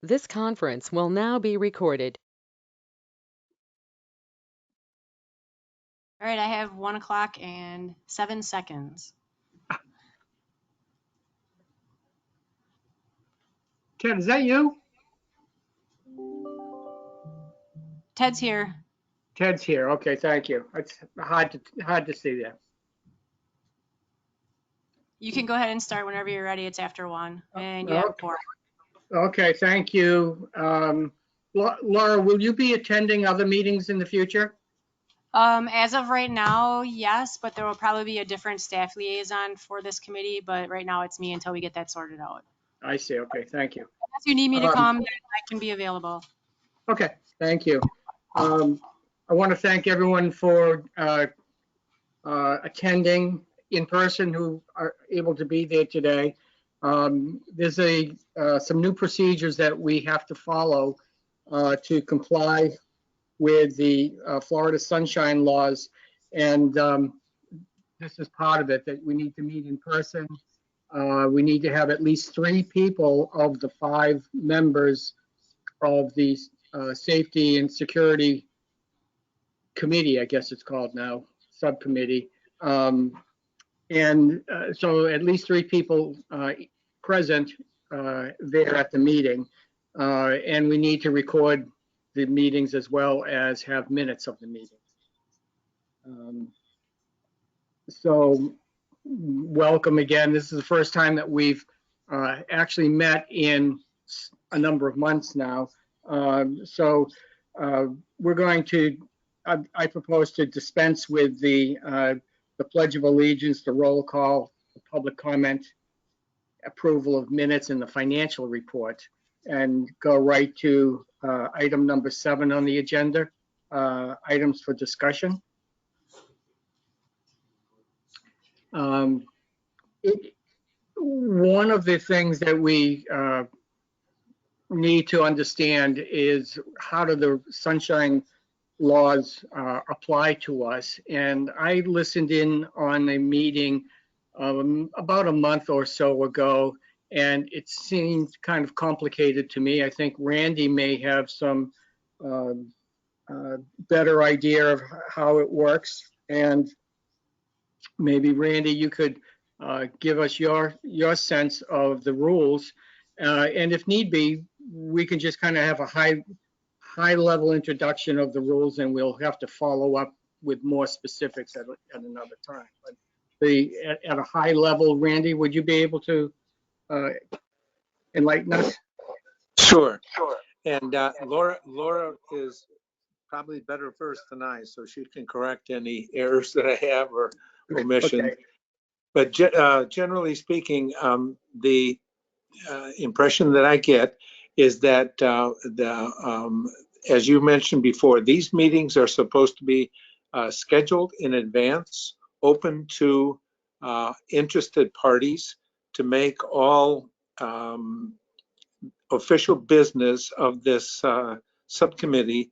This conference will now be recorded. All right, I have 1 o'clock and 7 seconds. Ted, is that you? Ted's here. Ted's here. Okay, thank you. It's hard to see that. You can go ahead and start whenever you're ready. It's after 1, and you have Okay, 4. okay, thank you. Laura, will you be attending other meetings in the future? As of right now, yes, but there will probably be a different staff liaison for this committee, but right now it's me until we get that sorted out. I see. Okay, thank you. Unless you need me to Um, come, then I can be available. okay, thank you. I want to thank everyone for attending in person who are able to be there today. There's some new procedures that we have to follow to comply with the Florida sunshine laws. And this is part of it, that we need to meet in person. We need to have at least 3 people of the 5 members of the Safety and Security Committee, I guess it's called now, Subcommittee. So at least 3 people present there at the meeting. And we need to record the meetings as well as have minutes of the meeting. So welcome again. This is the first time that we've actually met in a number of months now. We're going to, I propose to dispense with the Pledge of Allegiance, the roll call, the public comment, approval of minutes, and the financial report, and go right to item number 7 on the agenda, items for discussion. One of the things that we need to understand is how do the sunshine laws apply to us. And I listened in on a meeting about a month or so ago, and it seemed kind of complicated to me. I think Randy may have some better idea of how it works. And maybe Randy, you could give us your sense of the rules, and if need be, we can just kind of have a high level introduction of the rules, and we'll have to follow up with more specifics at another time. But at a high level, Randy, would you be able to enlighten us? Sure. And Laura is probably better versed than I, so she can correct any errors that I have or omissions. Okay. But generally speaking, the impression that I get is that as you mentioned before, these meetings are supposed to be scheduled in advance, open to interested parties to make all official business of this subcommittee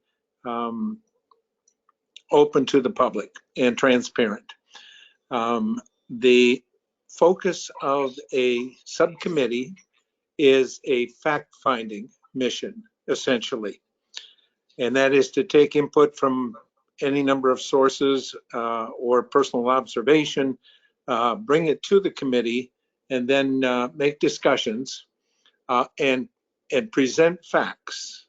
open to the public and transparent. The focus of a subcommittee is a fact-finding mission, essentially. And that is to take input from any number of sources or personal observation, bring it to the committee, and then make discussions and present facts,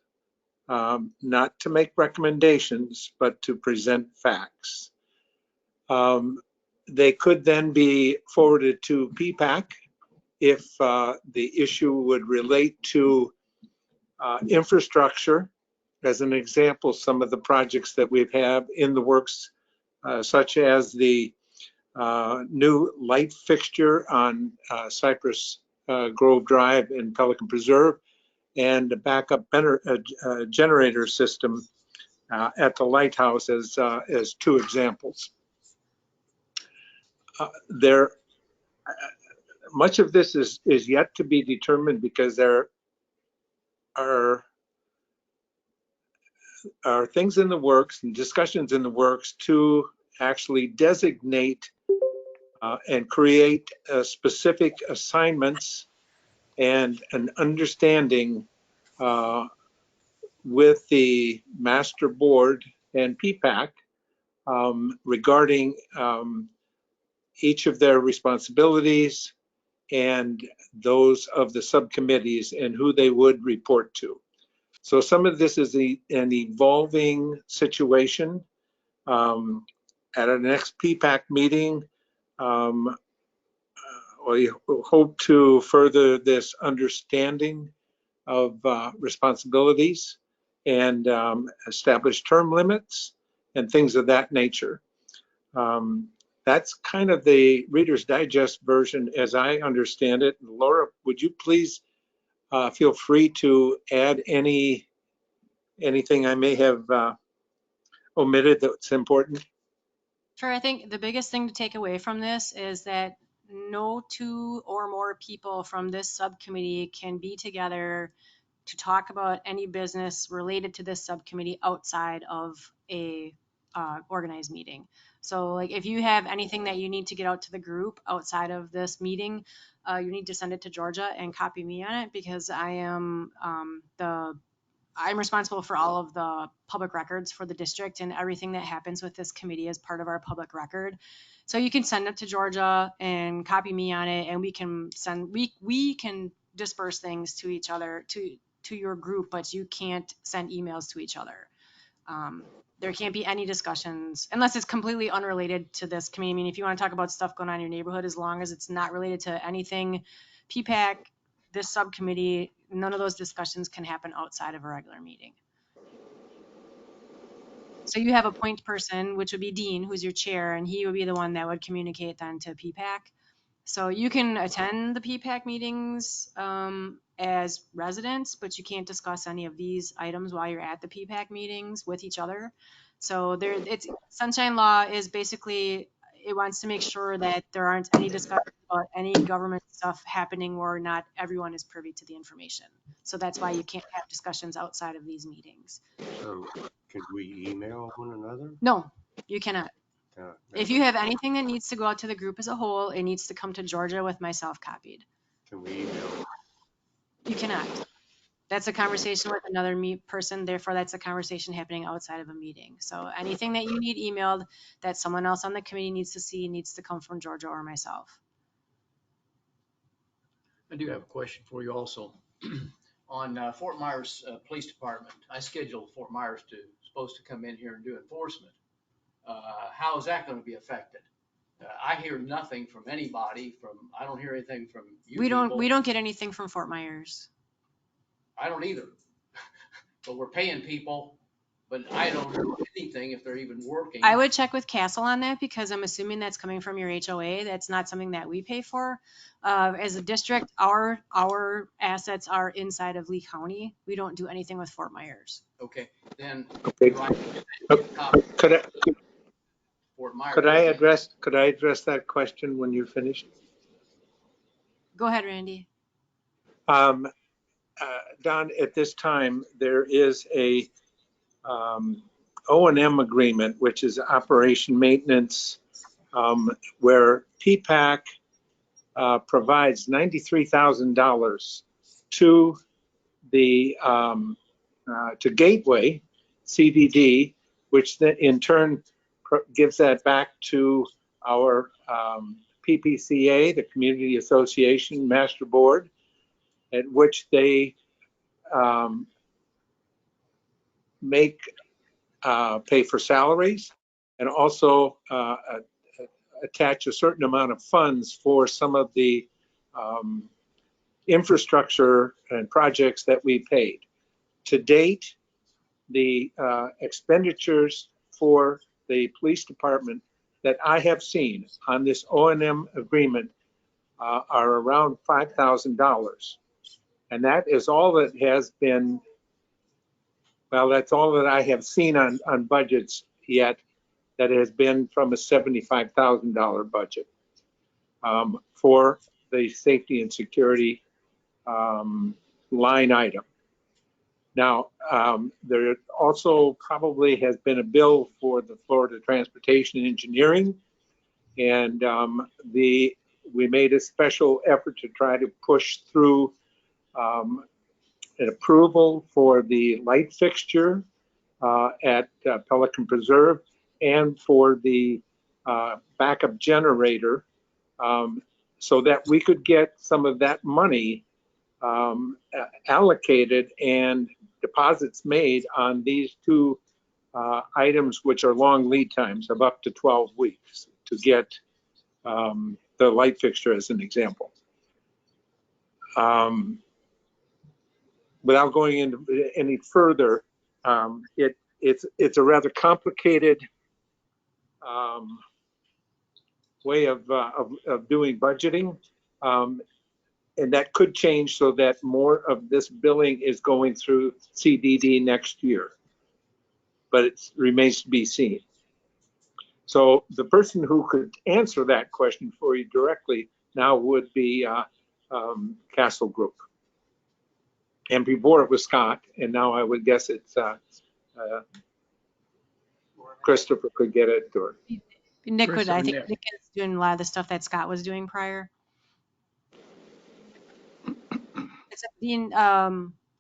not to make recommendations, but to present facts. They could then be forwarded to PPAC if the issue would relate to infrastructure. As an example, some of the projects that we've had in the works, such as the new light fixture on Cypress Grove Drive in Pelican Preserve, and a backup generator system at the lighthouse as 2 examples. Much of this is yet to be determined because there are things in the works and discussions in the works to actually designate and create specific assignments and an understanding uh, with the master board and PPAC regarding each of their responsibilities and those of the subcommittees and who they would report to. So some of this is an evolving situation. At our next PPAC meeting, we hope to further this understanding of responsibilities and establish term limits and things of that nature. That's kind of the Reader's Digest version as I understand it. Laura, would you please feel free to add anything I may have omitted that's important? Sure, I think the biggest thing to take away from this is that no two or more people from this subcommittee can be together to talk about any business related to this subcommittee outside of a organized meeting. So like if you have anything that you need to get out to the group outside of this meeting, you need to send it to Georgia and copy me on it, because I am I'm responsible for all of the public records for the district, and everything that happens with this committee is part of our public record. So you can send it to Georgia and copy me on it, and we can disperse things to each other, to your group, but you can't send emails to each other. There can't be any discussions unless it's completely unrelated to this committee. I mean, if you want to talk about stuff going on in your neighborhood, as long as it's not related to anything PPAC, this subcommittee, none of those discussions can happen outside of a regular meeting. So you have a point person, which would be Dean, who's your chair, and he would be the one that would communicate then to PPAC. So you can attend the PPAC meetings as residents, but you can't discuss any of these items while you're at the PPAC meetings with each other. So Sunshine Law is basically, it wants to make sure that there aren't any discussions about any government stuff happening where not everyone is privy to the information. So that's why you can't have discussions outside of these meetings. So could we email one another? No, you cannot. Uh, If you have anything that needs to go out to the group as a whole, it needs to come to Georgia with myself copied. Can we email? You cannot. That's a conversation with another person. Therefore, that's a conversation happening outside of a meeting. So anything that you need emailed that someone else on the committee needs to see needs to come from Georgia or myself. I do have a question for you also. On Fort Myers Police Department, I scheduled Fort Myers supposed to come in here and do enforcement. How is that going to be affected? I hear nothing from anybody. I don't hear anything from you. We don't get anything from Fort Myers. I don't either. But we're paying people, but I don't know anything if they're even working. I would check with Castle on that, because I'm assuming that's coming from your HOA. That's not something that we pay for. As a district, our assets are inside of Lee County. We don't do anything with Fort Myers. Okay, then. Okay. Fort Myers. Could I address that question when you're finished? Go ahead, Randy. Don, at this time, there is a O&M agreement, which is operation maintenance, where PPAC provides $93,000 to the to Gateway CDD, which then in turn gives that back to our PPCA, the Community Association Master Board, at which they pay for salaries and also attach a certain amount of funds for some of the infrastructure and projects that we paid. To date, the expenditures for the police department that I have seen on this O&M agreement are around $5,000. And that is all that has been, well, that's all that I have seen on budgets yet that has been from a $75,000 budget for the safety and security line item. Now, there also probably has been a bill for the Florida Transportation Engineering, and we made a special effort to try to push through an approval for the light fixture at Pelican Preserve and for the backup generator, so that we could get some of that money allocated and deposits made on these two items, which are long lead times of up to 12 weeks to get the light fixture as an example. Without going into any further, it's a rather complicated way of doing budgeting. And that could change so that more of this billing is going through CDD next year. But it remains to be seen. So the person who could answer that question for you directly now would be Castle Group. And before it was Scott, and now I would guess it's Christopher could get it, or Nick would, I Christopher, think Nick. Nick is doing a lot of the stuff that Scott was doing prior. Dean,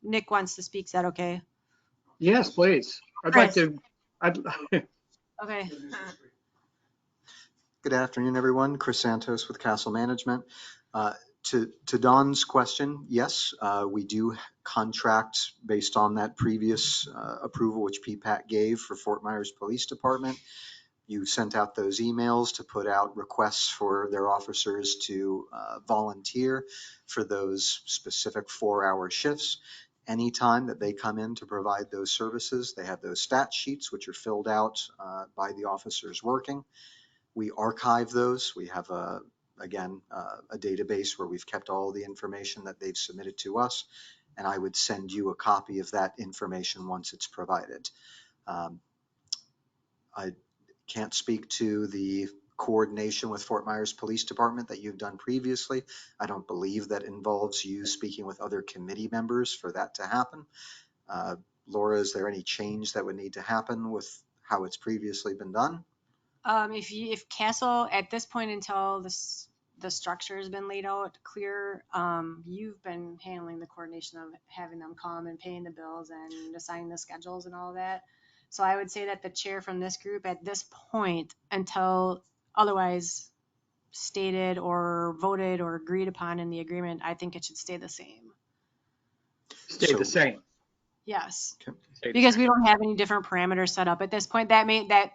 Nick wants to speak. Is that okay? Yes, please. I'd like Chris. to, I'd, Okay. Good afternoon, everyone. Chris Santos with Castle Management. To Don's question, yes, we do contract based on that previous approval which PPAC gave for Fort Myers Police Department. You sent out those emails to put out requests for their officers to volunteer for those specific 4-hour shifts. Anytime that they come in to provide those services, they have those stat sheets which are filled out by the officers working. We archive those. We have a database where we've kept all the information that they've submitted to us, and I would send you a copy of that information once it's provided. I can't speak to the coordination with Fort Myers Police Department that you've done previously. I don't believe that involves you speaking with other committee members for that to happen. Laura, is there any change that would need to happen with how it's previously been done? If Castle at this point until the structure has been laid out clear, you've been handling the coordination of having them come and paying the bills and assigning the schedules and all of that. So I would say that the chair from this group at this point, until otherwise stated or voted or agreed upon in the agreement, I think it should stay the same. stay the same. Yes, Stay the because same. we don't have any different parameters set up at this point. That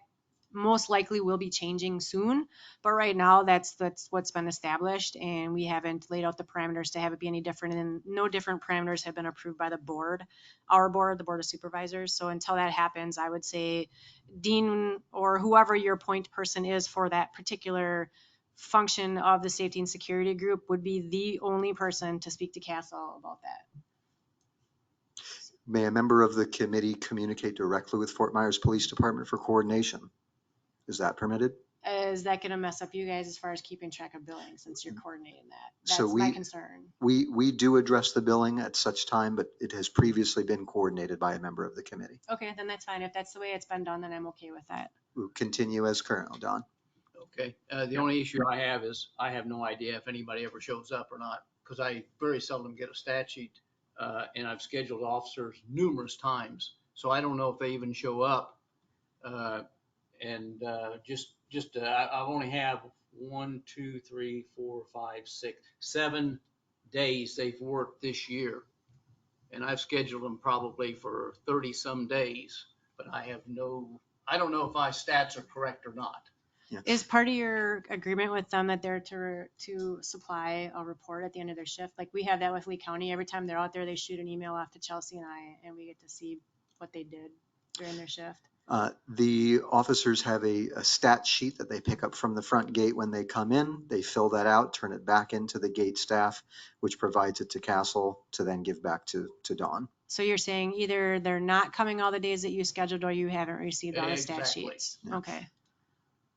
most likely will be changing soon, but right now that's what's been established, and we haven't laid out the parameters to have it be any different, and no different parameters have been approved by the board, our board, the Board of Supervisors. So until that happens, I would say Dean or whoever your point person is for that particular function of the safety and security group would be the only person to speak to Castle about that. May a member of the committee communicate directly with Fort Myers Police Department for coordination? Is that permitted? Is that going to mess up you guys as far as keeping track of billing since you're coordinating that? That's So my concern. We do address the billing at such time, but it has previously been coordinated by a member of the committee. Okay, then that's fine. If that's the way it's been done, then I'm okay with that. We'll continue as current, Don. Okay, the only issue I have is I have no idea if anybody ever shows up or not, because I very seldom get a stat sheet, and I've scheduled officers numerous times, so I don't know if they even show up. I only have 1, 2, 3, 4, 5, 6, 7 days they've worked this year, and I've scheduled them probably for 30 some days, but I don't know if my stats are correct or not. Yeah. Is part of your agreement with them that they're to supply a report at the end of their shift? Like we have that with Lee County. Every time they're out there, they shoot an email off to Chelsea and I, and we get to see what they did during their shift. The officers have a stat sheet that they pick up from the front gate when they come in. They fill that out, turn it back into the gate staff, which provides it to Castle to then give back to Dawn. So you're saying either they're not coming all the days that you scheduled or you haven't received all the Exactly. stat sheets. Yeah. Okay.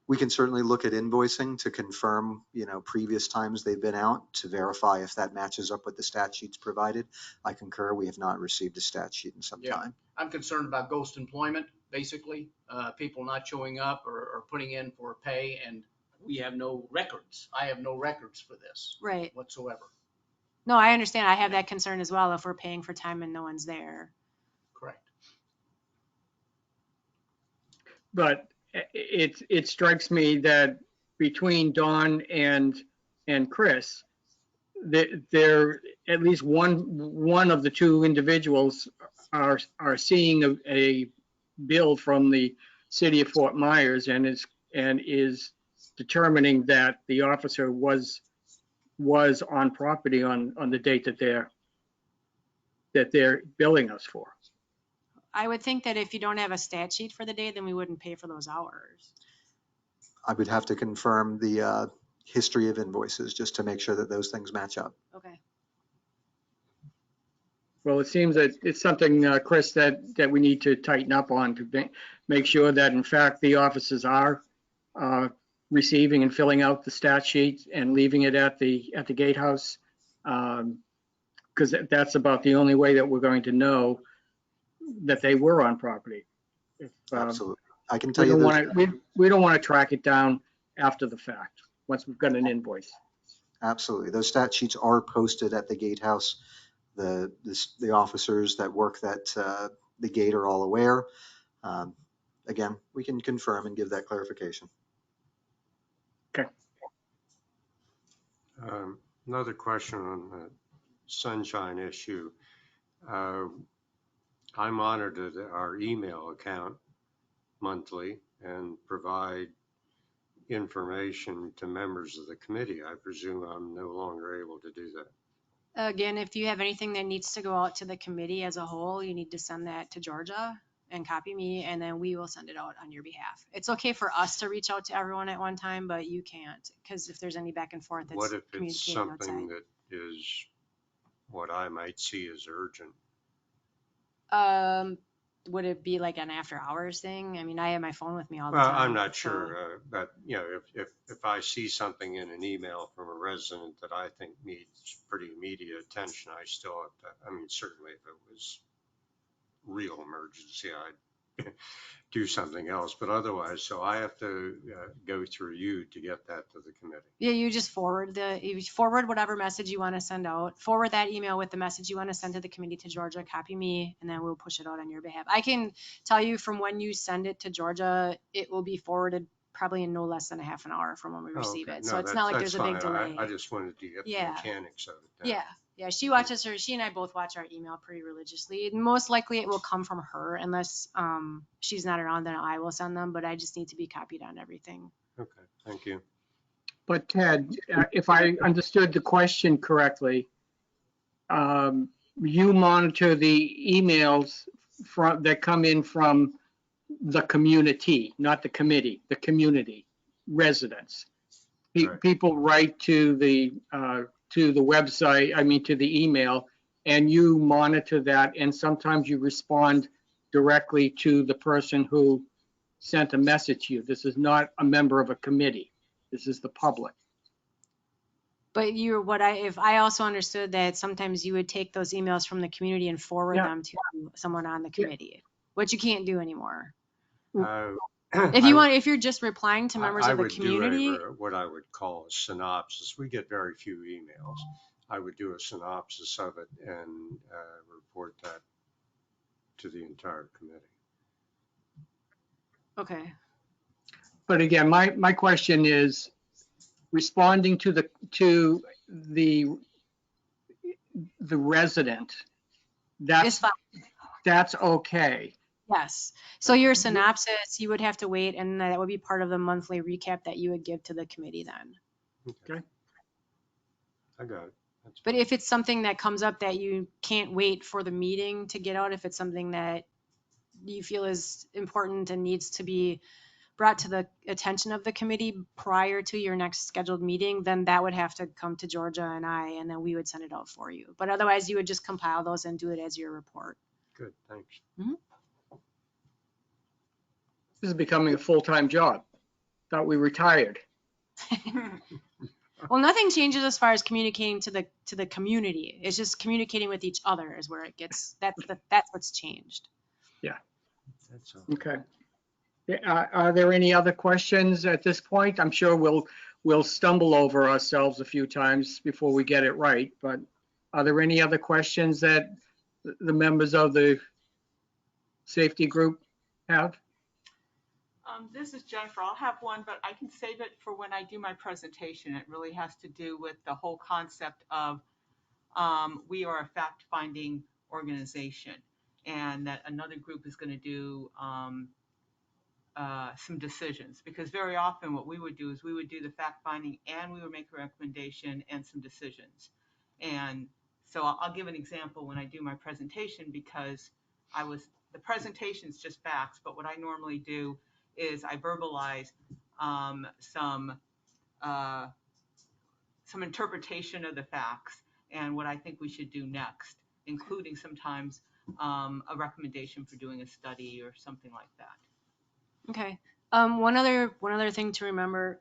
We can certainly look at invoicing to confirm, previous times they've been out to verify if that matches up with the stat sheets provided. I concur. We have not received a stat sheet in some time. I'm concerned about ghost employment, basically, people not showing up or putting in for pay, and we have no records. I have no records for this Right. whatsoever. No, I understand. I have that concern as well if we're paying for time and no one's there. Correct. But it strikes me that between Don and Chris, there at least one of the two individuals are seeing a bill from the city of Fort Myers and is determining that the officer was on property on the date that they're billing us for. I would think that if you don't have a stat sheet for the day, then we wouldn't pay for those hours. I would have to confirm the history of invoices just to make sure that those things match up. Okay. Well, it seems that it's something, Chris, that we need to tighten up on to make sure that in fact the officers are receiving and filling out the stat sheet and leaving it at the gatehouse. Because that's about the only way that we're going to know that they were on property. If, Absolutely. I can we tell you don't those. want to, we don't want to track it down after the fact, once we've got an invoice. Absolutely. Those stat sheets are posted at the gatehouse. The officers that work the gate are all aware. Again, we can confirm and give that clarification. Another question on the sunshine issue. I monitor our email account monthly and provide information to members of the committee. I presume I'm no longer able to do that. Again, if you have anything that needs to go out to the committee as a whole, you need to send that to Georgia and copy me, and then we will send it out on your behalf. It's okay for us to reach out to everyone at one time, but you can't, because if there's any back and forth, it's What if it's communicating something outside. that is what I might see as urgent? Would it be like an after hours thing? I mean, I have my phone with me all the Well, time. I'm not so- sure, but you know, if I see something in an email from a resident that I think needs pretty immediate attention, I still have to, I mean, certainly if it was real emergency, I'd do something else, but otherwise, so I have to go through you to get that to the committee. Yeah, you just forward whatever message you want to send out. Forward that email with the message you want to send to the committee to Georgia, copy me, and then we'll push it out on your behalf. I can tell you from when you send it to Georgia, it will be forwarded probably in no less than a half an hour from when we receive it. So No, it's not like that's there's a big fine. delay. I just wanted to get the Yeah. mechanics of it down. Yeah. Yeah, she and I both watch our email pretty religiously. Most likely it will come from her unless she's not around, then I will send them, but I just need to be copied on everything. Okay, thank you. But Ted, if I understood the question correctly, you monitor the emails that come in from the community, not the committee, the community, residents. Right. People write to the website, I mean, to the email, and you monitor that, and sometimes you respond directly to the person who sent a message to you. This is not a member of a committee. This is the public. But if I also understood that sometimes you would take those emails from the community and forward Yeah. them to someone on the committee, which you can't do anymore. If you're just replying to members of the community. I would do what I would call a synopsis. We get very few emails. I would do a synopsis of it and report that to the entire committee. Okay. But again, my question is responding to the resident. It's fine. That's okay. Yes. So your synopsis, you would have to wait, and that would be part of the monthly recap that you would give to the committee then. Okay. I got it. But if it's something that comes up that you can't wait for the meeting to get out, if it's something that you feel is important and needs to be brought to the attention of the committee prior to your next scheduled meeting, then that would have to come to Georgia and I, and then we would send it out for you. But otherwise, you would just compile those and do it as your report. Good, thanks. Mm-hmm. This is becoming a full-time job. Thought we retired. Well, nothing changes as far as communicating to the community. It's just communicating with each other is where it gets, that's what's changed. Yeah. That's all. Okay. Are there any other questions at this point? I'm sure we'll stumble over ourselves a few times before we get it right, but Are there any other questions that the members of the safety group have? This is Jennifer. I'll have one, but I can save it for when I do my presentation. It really has to do with the whole concept of we are a fact-finding organization, and that another group is going to do some decisions. Because very often what we would do is we would do the fact-finding and we would make a recommendation and some decisions. And so I'll give an example when I do my presentation, because the presentation's just facts, but what I normally do is I verbalize some interpretation of the facts and what I think we should do next, including sometimes a recommendation for doing a study or something like that. Okay. One other thing to remember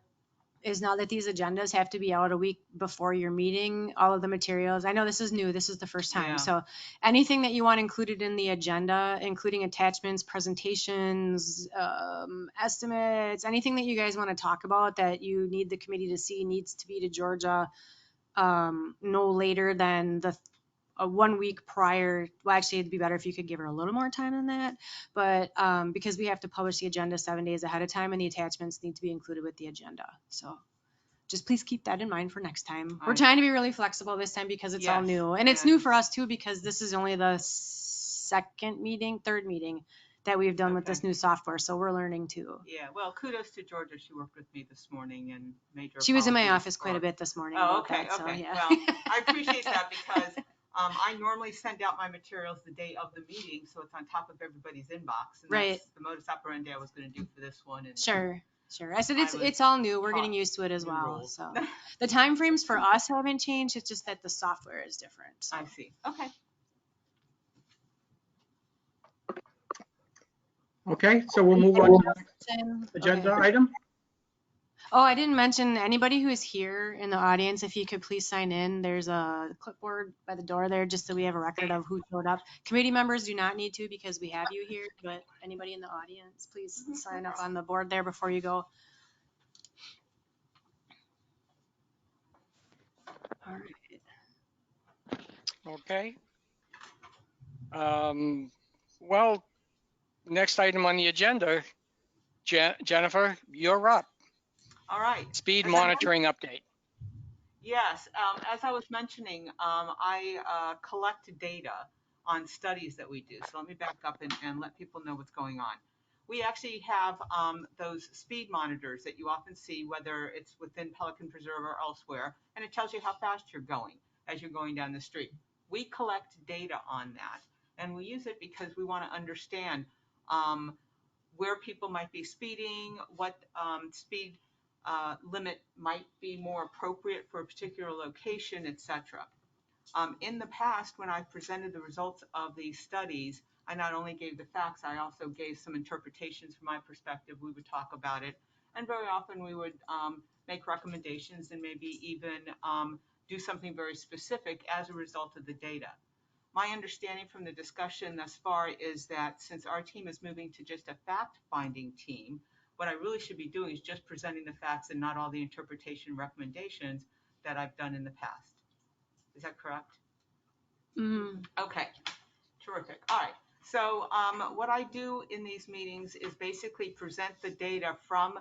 is now that these agendas have to be out a week before your meeting, all of the materials. I know this is new. This is the first time. Yeah. So anything that you want included in the agenda, including attachments, presentations, estimates, anything that you guys want to talk about that you need the committee to see, needs to be to Georgia no later than the 1 week prior. Well, actually, it'd be better if you could give her a little more time than that. But because we have to publish the agenda 7 days ahead of time, and the attachments need to be included with the agenda. So just please keep that in mind for next time. We're trying to be really flexible this time because it's all Yes, new. And it's new for us too, because this is only the third meeting that we've done with this Okay. new software. So we're learning too. Yeah, well, kudos to Georgia. She worked with me this morning and major. She was in my apologies office quite a for- bit this morning. Oh, about okay, that, so, okay. yeah. Well, I appreciate that because I normally send out my materials the day of the meeting, so it's on top of everybody's inbox. And Right. That's the modus operandi I was going to do for this one. And Sure. I said I was it's all new. We're getting taught used to it as new well. rules. So the time frames for us haven't changed. It's just that the software is different. So. I see. Okay. Okay, so we'll move on to the next agenda Okay. item. Oh, I didn't mention anybody who is here in the audience. If you could please sign in, there's a clipboard by the door there, just so we have a record of who showed up. Committee members do not need to because we have you here, but anybody in the audience, please sign up on the board there before you go. All right. Okay. Well, next item on the agenda, Jennifer, you're up. All right. Speed As I monitoring update. Yes, as I was mentioning, I collect data on studies that we do. So let me back up and let people know what's going on. We actually have those speed monitors that you often see, whether it's within Pelican Preserve or elsewhere, and it tells you how fast you're going as you're going down the street. We collect data on that, and we use it because we want to understand where people might be speeding, what speed limit might be more appropriate for a particular location, etc. In the past, when I presented the results of these studies, I not only gave the facts, I also gave some interpretations from my perspective. We would talk about it, and very often we would make recommendations and maybe even do something very specific as a result of the data. My understanding from the discussion thus far is that since our team is moving to just a fact-finding team, what I really should be doing is just presenting the facts and not all the interpretation recommendations that I've done in the past. Is that correct? Mm. Okay, terrific. All right. So what I do in these meetings is basically present the data from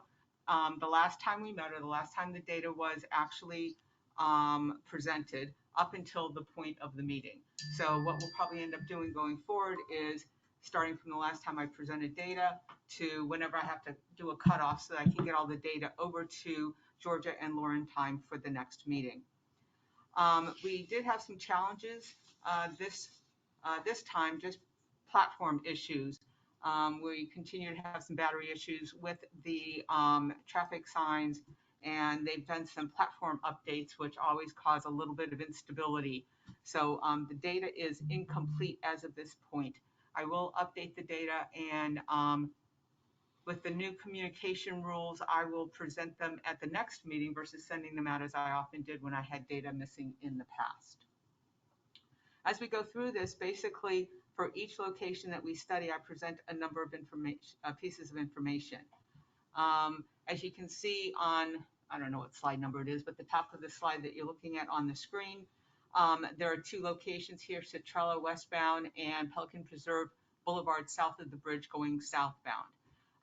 the last time we met or the last time the data was actually presented up until the point of the meeting. So what we'll probably end up doing going forward is starting from the last time I presented data to whenever I have to do a cutoff so that I can get all the data over to Georgia and Laura in time for the next meeting. We did have some challenges this time, just platform issues. We continue to have some battery issues with the traffic signs, and they've done some platform updates, which always cause a little bit of instability. So the data is incomplete as of this point. I will update the data, and with the new communication rules, I will present them at the next meeting versus sending them out as I often did when I had data missing in the past. As we go through this, basically for each location that we study, I present a number of pieces of information. As you can see on, I don't know what slide number it is, but the top of the slide that you're looking at on the screen, There are two locations here, Citrella westbound and Pelican Preserve Boulevard south of the bridge going southbound.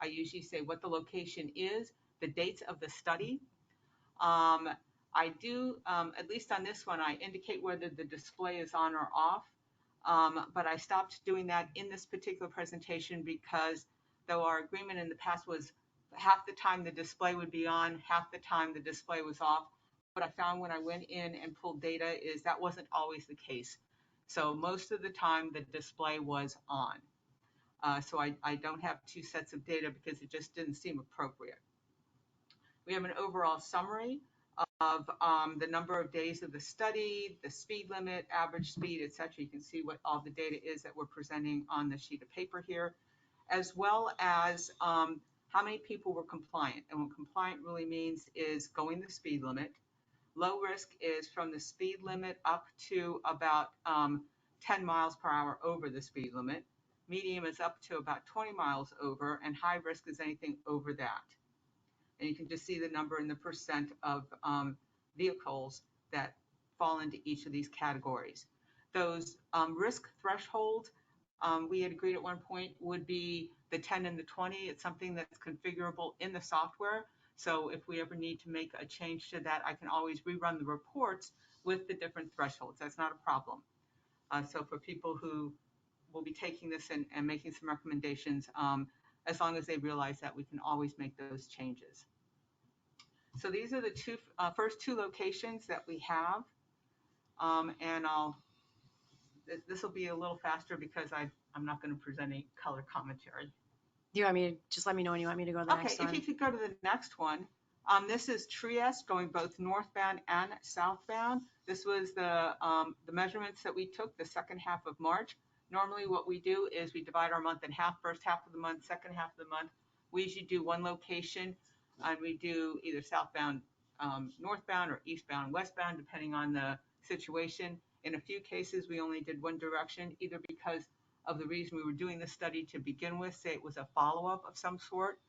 I usually say what the location is, the dates of the study. I do, at least on this one, I indicate whether the display is on or off. But I stopped doing that in this particular presentation because though our agreement in the past was half the time the display would be on, half the time the display was off, what I found when I went in and pulled data is that wasn't always the case. So most of the time the display was on. So I don't have two sets of data because it just didn't seem appropriate. We have an overall summary of the number of days of the study, the speed limit, average speed, et cetera. You can see what all the data is that we're presenting on the sheet of paper here, as well as how many people were compliant. And what compliant really means is going the speed limit. Low risk is from the speed limit up to about 10 miles per hour over the speed limit. Medium is up to about 20 miles over, and high risk is anything over that. And you can just see the number and the percent of vehicles that fall into each of these categories. Those risk thresholds, we had agreed at one point would be the 10 and the 20. It's something that's configurable in the software. So if we ever need to make a change to that, I can always rerun the reports with the different thresholds. That's not a problem. So for people who will be taking this and making some recommendations, as long as they realize that we can always make those changes. So these are the first two locations that we have. And this will be a little faster because I'm not going to present any color commentary. Do you want me to just let me know when you want me to go to the next one? Okay, if you could go to the next one. This is Trieste going both northbound and southbound. This was the measurements that we took the second half of March. Normally what we do is we divide our month in half, first half of the month, second half of the month. We usually do one location, and we do either southbound, northbound, or eastbound, westbound, depending on the situation. In a few cases, we only did one direction, either because of the reason we were doing the study to begin with, say it was a follow-up of some sort,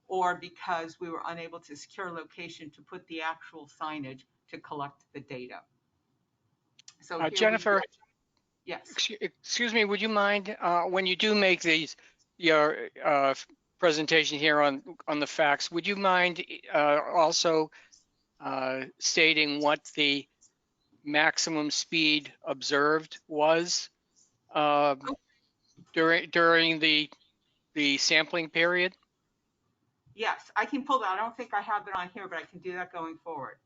or because we were unable to secure a location to put the actual signage to collect the data. So here Jennifer, yes. excuse me, would you mind when you do make your presentation here on the facts, would you mind also stating what the maximum speed observed was during the sampling period? Yes, I can pull that. I don't think I have it on here, but I can do that going forward.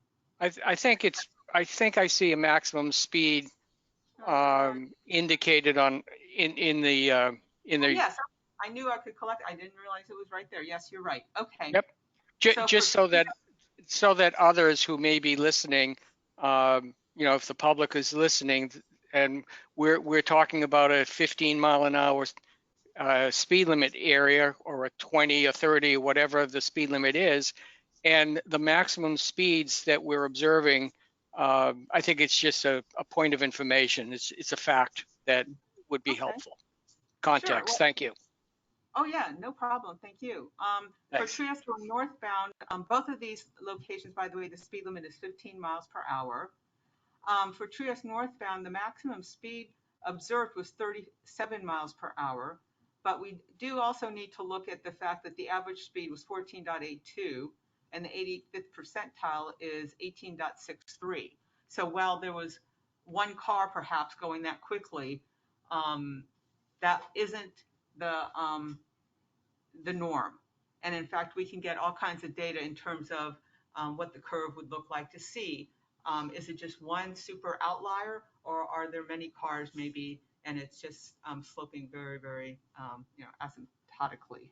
I think I see a maximum speed indicated in the yes, I knew I could collect. I didn't realize it was right there. Yes, you're right. Okay. Yep. Just so that others who may be listening, if the public is listening, and we're talking about a 15-mile-an-hour speed limit area, or a 20 or 30, whatever the speed limit is, and the maximum speeds that we're observing, I think it's just a point of information. It's a fact that would be helpful. Context. Sure. Well, thank you. Oh yeah, no problem. Thank you. For Thanks. Trieste going northbound, both of these locations, by the way, the speed limit is 15 miles per hour. For Trieste northbound, the maximum speed observed was 37 miles per hour, but we do also need to look at the fact that the average speed was 14.82 and the 85th percentile is 18.63. So while there was one car perhaps going that quickly, that isn't the norm. And in fact, we can get all kinds of data in terms of what the curve would look like to see. Is it just one super outlier, or are there many cars maybe, and it's just sloping very, very, asymptotically.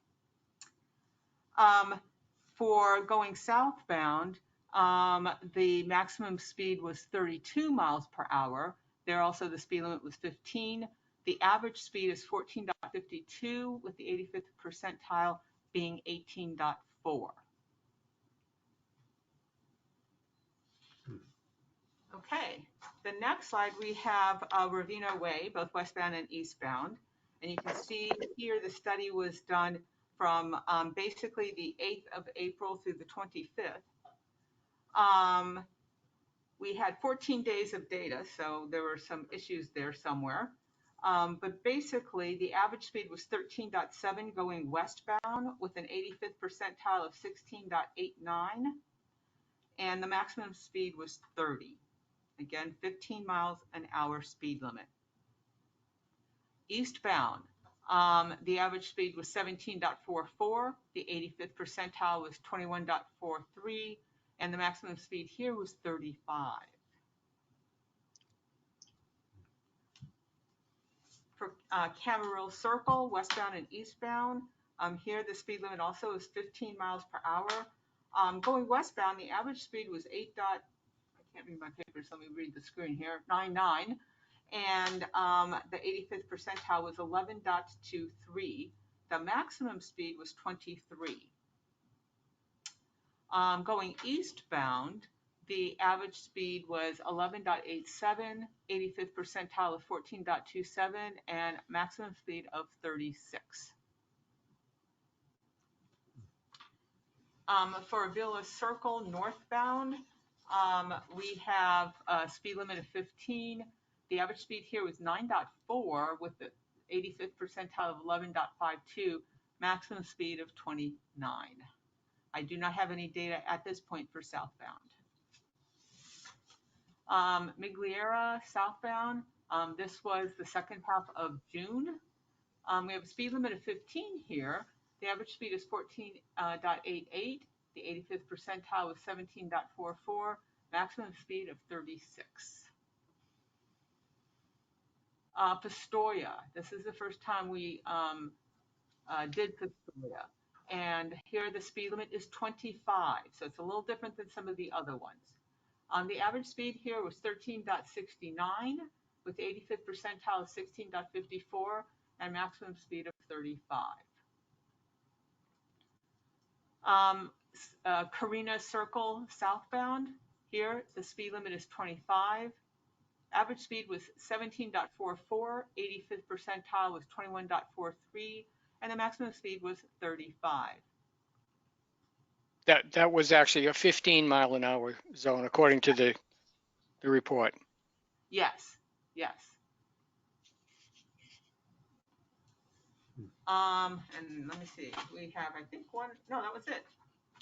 For going southbound, the maximum speed was 32 miles per hour. There also the speed limit was 15. The average speed is 14.52 with the 85th percentile being 18.4. Okay, the next slide we have Ravino Way, both westbound and eastbound. And you can see here the study was done from basically the 8th of April through the 25th. we had 14 days of data, so there were some issues there somewhere. But basically, the average speed was 13.7 going westbound with an 85th percentile of 16.89, and the maximum speed was 30. Again, 15 miles an hour speed limit. Eastbound, the average speed was 17.44, the 85th percentile was 21.43, and the maximum speed here was 35. For Camarillo Circle, westbound and eastbound, here the speed limit also is 15 miles per hour. Going westbound, the average speed was I can't read my papers, let me read the screen here, 99. And the 85th percentile was 11.23. The maximum speed was 23. Going eastbound, the average speed was 11.87, 85th percentile of 14.27, and maximum speed of 36. For Villa Circle northbound, we have a speed limit of 15. The average speed here was 9.4 with the 85th percentile of 11.52, maximum speed of 29. I do not have any data at this point for southbound. Migliera southbound, this was the second half of June. We have a speed limit of 15 here. The average speed is 14.88. The 85th percentile was 17.44. Maximum speed of 36. Pistoia. This is the first time we did Pistoia. And here the speed limit is 25. So it's a little different than some of the other ones. The average speed here was 13.69 with the 85th percentile of 16.54 and maximum speed of 35. Carina Circle southbound, here the speed limit is 25. Average speed was 17.44, 85th percentile was 21.43, and the maximum speed was 35. That was actually a 15 mile an hour zone, according to the report. Yes, yes. And let me see, we have, I think one, no, that was it.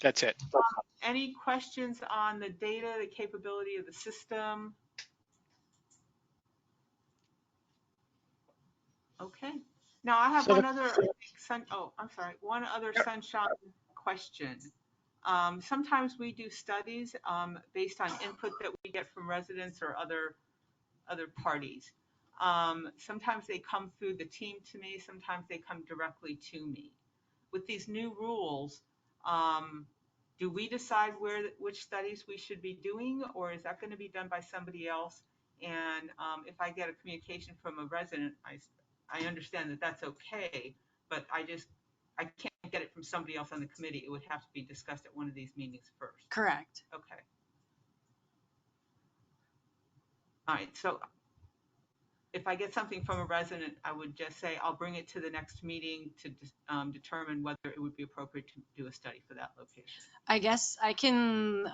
That's it. Any questions on the data, the capability of the system? Okay. Now I have So one other one other sunshine question. Sometimes we do studies based on input that we get from residents or other parties. Sometimes they come through the team to me, sometimes they come directly to me. With these new rules, do we decide which studies we should be doing, or is that going to be done by somebody else? And if I get a communication from a resident, I understand that that's okay, but I can't get it from somebody else on the committee. It would have to be discussed at one of these meetings first. Correct. Okay. All right, so if I get something from a resident, I would just say I'll bring it to the next meeting to determine whether it would be appropriate to do a study for that location. I guess I can,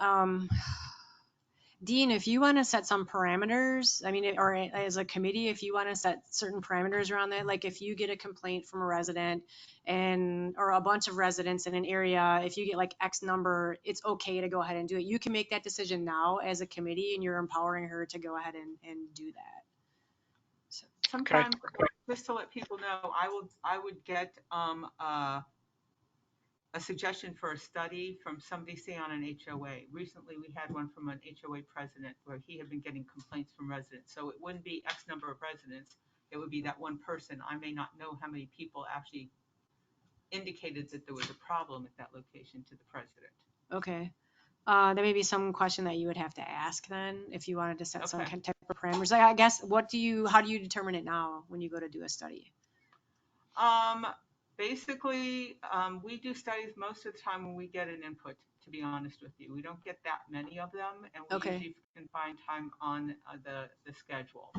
Dean, if you want to set some parameters, I mean, or as a committee, if you want to set certain parameters around that, like if you get a complaint from a resident or a bunch of residents in an area, if you get like X number, it's okay to go ahead and do it. You can make that decision now as a committee, and you're empowering her to go ahead and do that. So, sometimes, just to let people know, I would get a suggestion for a study from somebody, say, on an HOA. Recently, we had one from an HOA president where he had been getting complaints from residents. So it wouldn't be X number of residents. It would be that one person. I may not know how many people actually indicated that there was a problem at that location to the president. okay. There may be some question that you would have to ask then if you wanted to set some type of parameters. Like, I guess, how do you determine it now when you go to do a study? Basically, we do studies most of the time when we get an input, to be honest with you. We don't get that many of them, and we usually can find time on the schedule.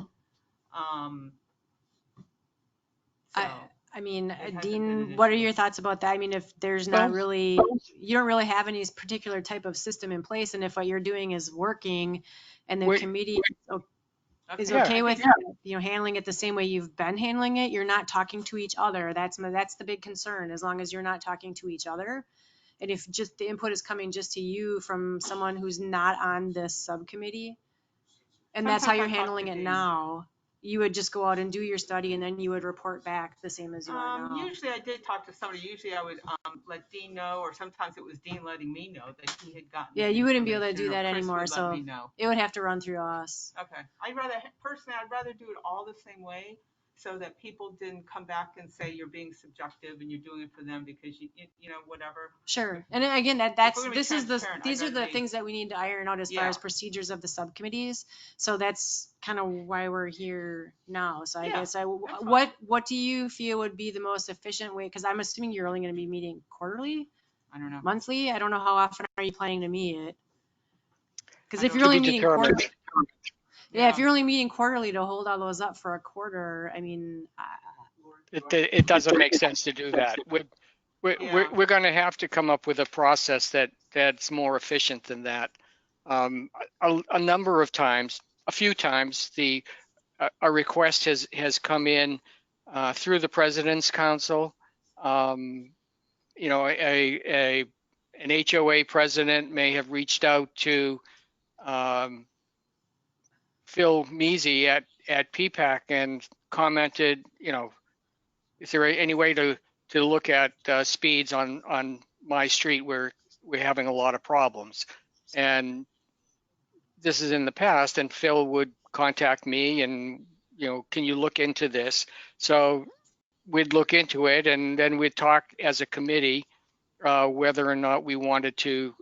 I mean, hasn't been Dean, an what are issue. your thoughts about that? I mean, if there's Well- not really, you don't really have any particular type of system in place, and if what you're doing is working, and the We- committee is Yeah. okay with, handling it the same way you've been handling it, you're not talking to each other. That's the big concern, as long as you're not talking to each other. And if just the input is coming just to you from someone who's not on this subcommittee, and that's how Sometimes you're I talk handling to it Dean. now, you would just go out and do your study and then you would report back the same as you are now. Usually I did talk to somebody. Usually I would let Dean know, or sometimes it was Dean letting me know that he had gotten. Yeah, the you wouldn't be able to information, do or that Chris anymore, would let so me know. it would have to run through us. Okay. I'd rather do it all the same way, so that people didn't come back and say you're being subjective and you're doing it for them because you know, whatever. Sure. And again, we're that's, gonna be this is the, transparent, these I'd are the rather be- things that we need to iron out as far Yeah. as procedures of the subcommittees. So that's kind of why we're here now. So I Yeah, guess fine. what do you feel would be the most efficient way? Cause I'm assuming you're only going to be meeting quarterly, I don't know. monthly. I don't know how often are you planning to meet? Cause I if don't you're know. only To be meeting determined. quarterly, yeah, if you're only meeting quarterly to hold all those up for a quarter, I mean, It doesn't make sense to do that. Yeah. We're going to have to come up with a process that's more efficient than that. A number of times, a few times, a request has come in through the President's Council. You know, an HOA president may have reached out to Phil Measy at PPAC and commented, you know, is there any way to look at speeds on my street where we're having a lot of problems? And this is in the past, and Phil would contact me and, you know, can you look into this? So we'd look into it, and then we'd talk as a committee whether or not we wanted to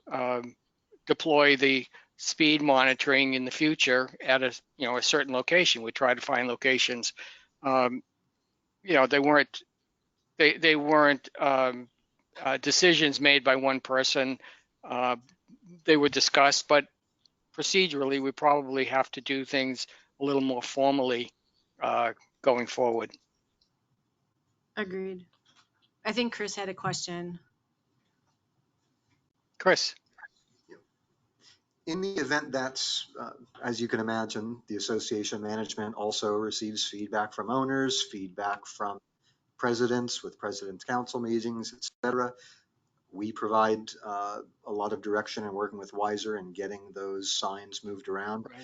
deploy the speed monitoring in the future at a, you know, a certain location. We try to find locations. You know, they weren't decisions made by one person. Uh, they were discussed, but procedurally, we probably have to do things a little more formally going forward. agreed. I think Chris had a question. Chris. In the event that's, as you can imagine, the association management also receives feedback from owners, feedback from presidents with president's council meetings, et cetera. We provide a lot of direction and working with Wiser and getting those signs moved around. Right.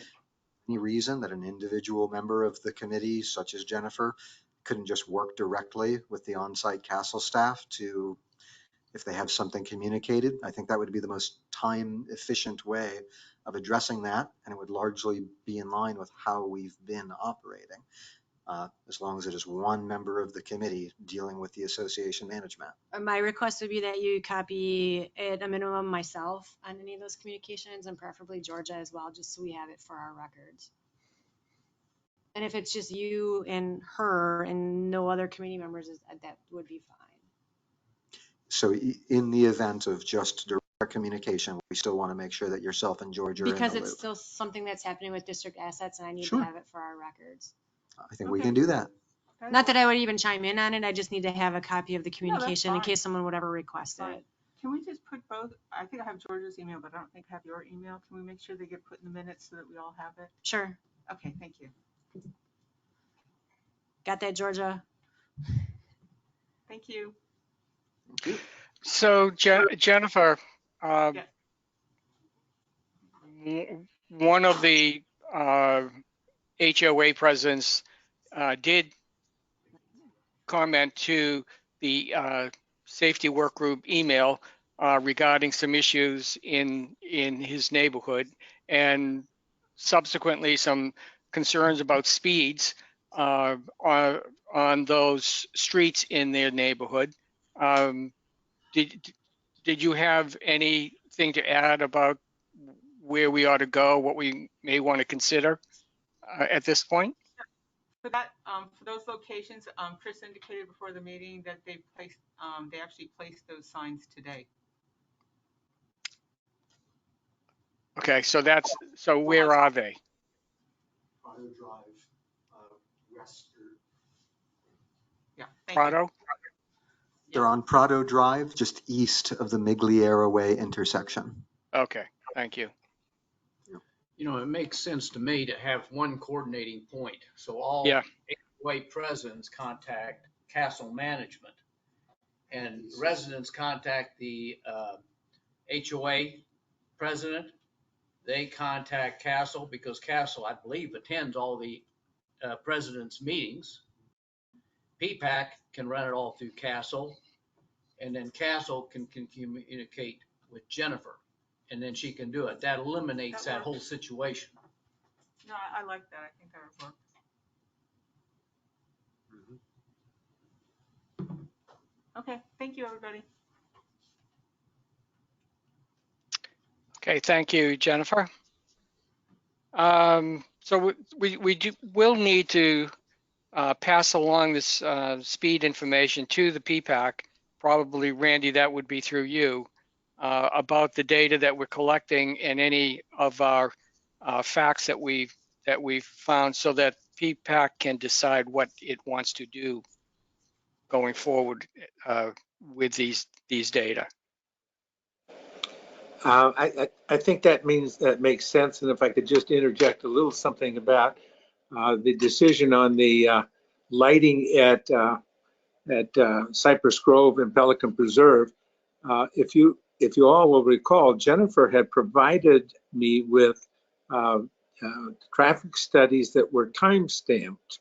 Any reason that an individual member of the committee, such as Jennifer, couldn't just work directly with the on-site castle staff to, if they have something communicated, I think that would be the most time efficient way of addressing that. And it would largely be in line with how we've been operating, as long as it is one member of the committee dealing with the association management. My request would be that you copy at a minimum myself on any of those communications, and preferably Georgia as well, just so we have it for our records. And if it's just you and her and no other committee members, that would be fine. So in the event of just direct communication, we still want to make sure that yourself and George are in Because the it's loop. still something that's happening with district assets, and I need Sure. to have it for our records. I think we Okay. can do that. Not that I would even chime in on it, I just need to have a copy of the communication in fine. case someone would ever request Fine. it. Can we just put both? I think I have George's email, but I don't think I have your email. Can we make sure they get put in the minutes so that we all have it? Sure. Okay, thank you. Got that, Georgia? Thank you. So Jennifer, Yeah. one of the HOA presidents did comment to the safety work group email regarding some issues in his neighborhood, and subsequently some concerns about speeds on those streets in their neighborhood. Did you have anything to add about where we ought to go, what we may want to consider at this point? For that, for those locations, Chris indicated before the meeting that they actually placed those signs today. Okay, so where are they? Prado Drive, west. Yeah. Thank Prado? They're on Prado Drive, just east of the Migliera Way intersection. Okay, thank you. You know, it makes sense to me to have one coordinating point. So all Yeah. HOA presidents contact castle management, and residents contact the HOA president. They contact Castle because Castle, I believe, attends all the president's meetings. PPAC can run it all through Castle, and then Castle can communicate with Jennifer, and then she can do it. That eliminates that whole situation. No, I like that. I think that would work. Okay, thank you, everybody. Okay, thank you, Jennifer. So will need to pass along this speed information to the PPAC. Probably, Randy, that would be through you, about the data that we're collecting and any of our facts that we've found, so that PPAC can decide what it wants to do going forward with these data. I think that makes sense. And if I could just interject a little something about the decision on the lighting at Cypress Grove and Pelican Preserve. If you all will recall, Jennifer had provided me with traffic studies that were time stamped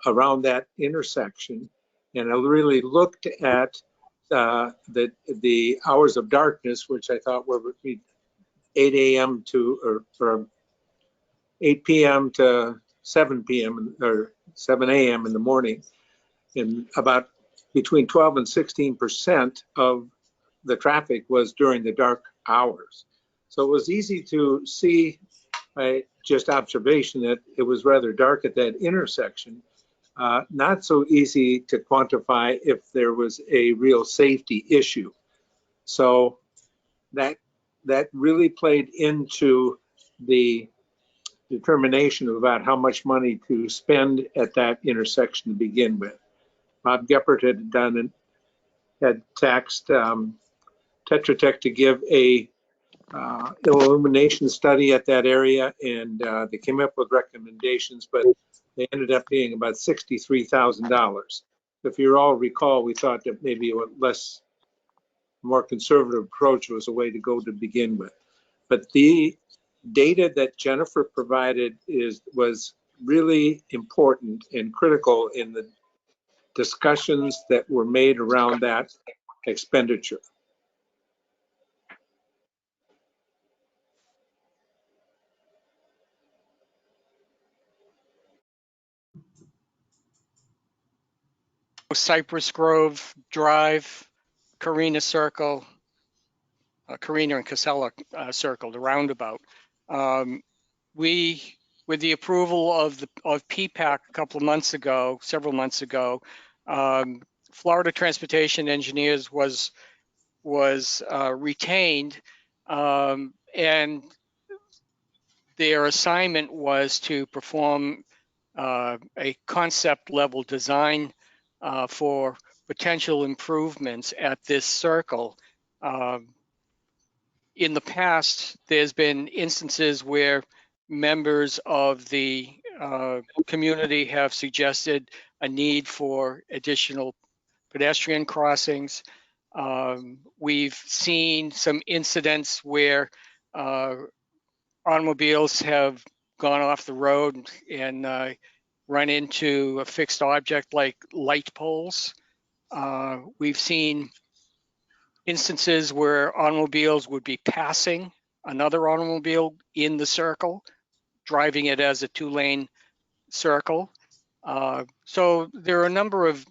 around that intersection, and I really looked at the hours of darkness, which I thought were between 8 a.m. to or 8 p.m. to 7 p.m. or 7 a.m. in the morning, and about between 12 and 16% of the traffic was during the dark hours. So it was easy to see by just observation that it was rather dark at that intersection. Not so easy to quantify if there was a real safety issue. So that really played into the determination about how much money to spend at that intersection to begin with. Bob Geppert had taxed Tetra Tech to give a illumination study at that area, and they came up with recommendations, but they ended up being about $63,000. If you all recall, we thought that maybe a more conservative approach was a way to go to begin with. But the data that Jennifer provided was really important and critical in the discussions that were made around that expenditure. Cypress Grove Drive, Carina Circle, Carina and Casella Circle, the roundabout. With the approval of PPAC a couple of months ago, several months ago, Florida Transportation Engineers was retained, and their assignment was to perform a concept level design for potential improvements at this circle. In the past, there's been instances where members of the community have suggested a need for additional pedestrian crossings. We've seen some incidents where automobiles have gone off the road and run into a fixed object like light poles. We've seen instances where automobiles would be passing another automobile in the circle, driving it as a two-lane circle. So there are a number of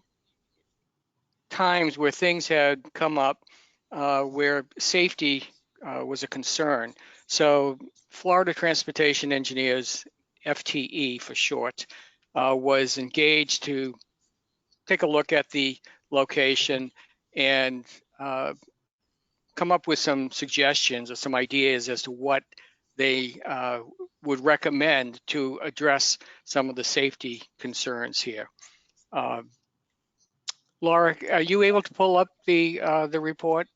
times where things had come up where safety was a concern. So Florida Transportation Engineers, FTE for short, was engaged to take a look at the location and come up with some suggestions or some ideas as to what they would recommend to address some of the safety concerns here. Laura, are you able to pull up the report?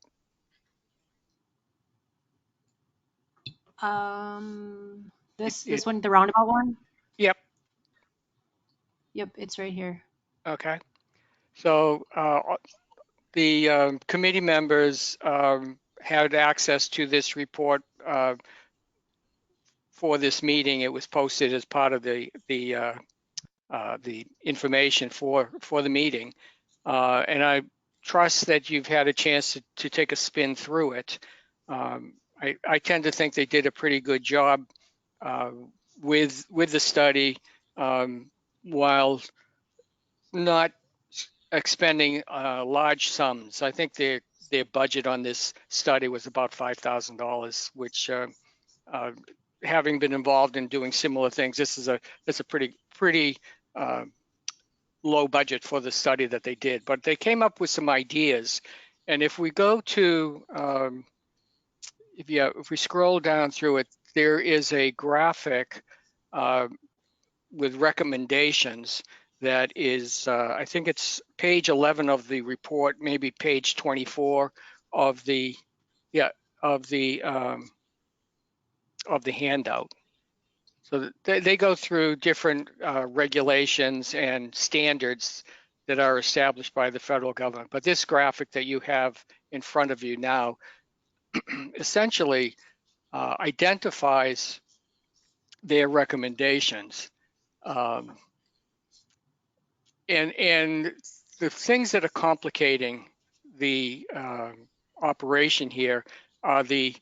This one, the roundabout one? Yep. Yep, it's right here. Okay. So the committee members had access to this report for this meeting. It was posted as part of the information for the meeting, and I trust that you've had a chance to take a spin through it. I tend to think they did a pretty good job uh, with the study, while not expending large sums. I think their budget on this study was about $5,000, which, uh, having been involved in doing similar things, this is a pretty uh, low budget for the study that they did. But they came up with some ideas, and if we go to if we scroll down through it, there is a graphic uh, with recommendations that is, I think it's page 11 of the report, maybe page 24 of the, yeah, of the handout. So they go through different regulations and standards that are established by the federal government. But this graphic that you have in front of you now essentially identifies their recommendations. Um, and the things that are complicating the operation here are the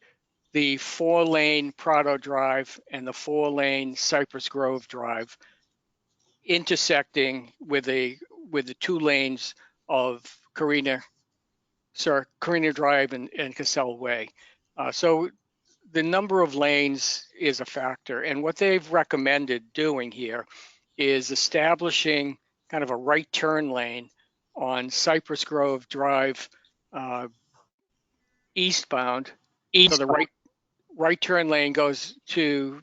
4-lane Prado Drive and the 4-lane Cypress Grove Drive intersecting with the 2 lanes of Carina Drive and Cassell Way. So the number of lanes is a factor, and what they've recommended doing here is establishing kind of a right turn lane on Cypress Grove Drive uh, eastbound. So the right turn lane goes to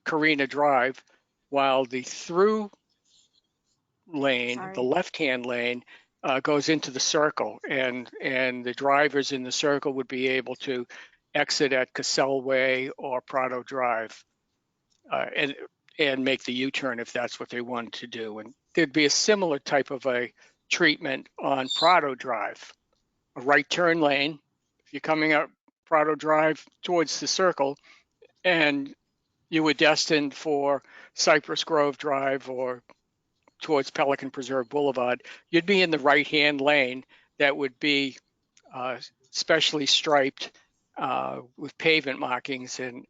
Carina Drive, while the through lane, the left-hand lane, goes into the circle, and the drivers in the circle would be able to exit at Cassell Way or Prado Drive, and make the U-turn if that's what they wanted to do. And there'd be a similar type of a treatment on Prado Drive, a right turn lane. If you're coming up Prado Drive towards the circle, and you were destined for Cypress Grove Drive or towards Pelican Preserve Boulevard, you'd be in the right-hand lane that would be specially striped with pavement markings, and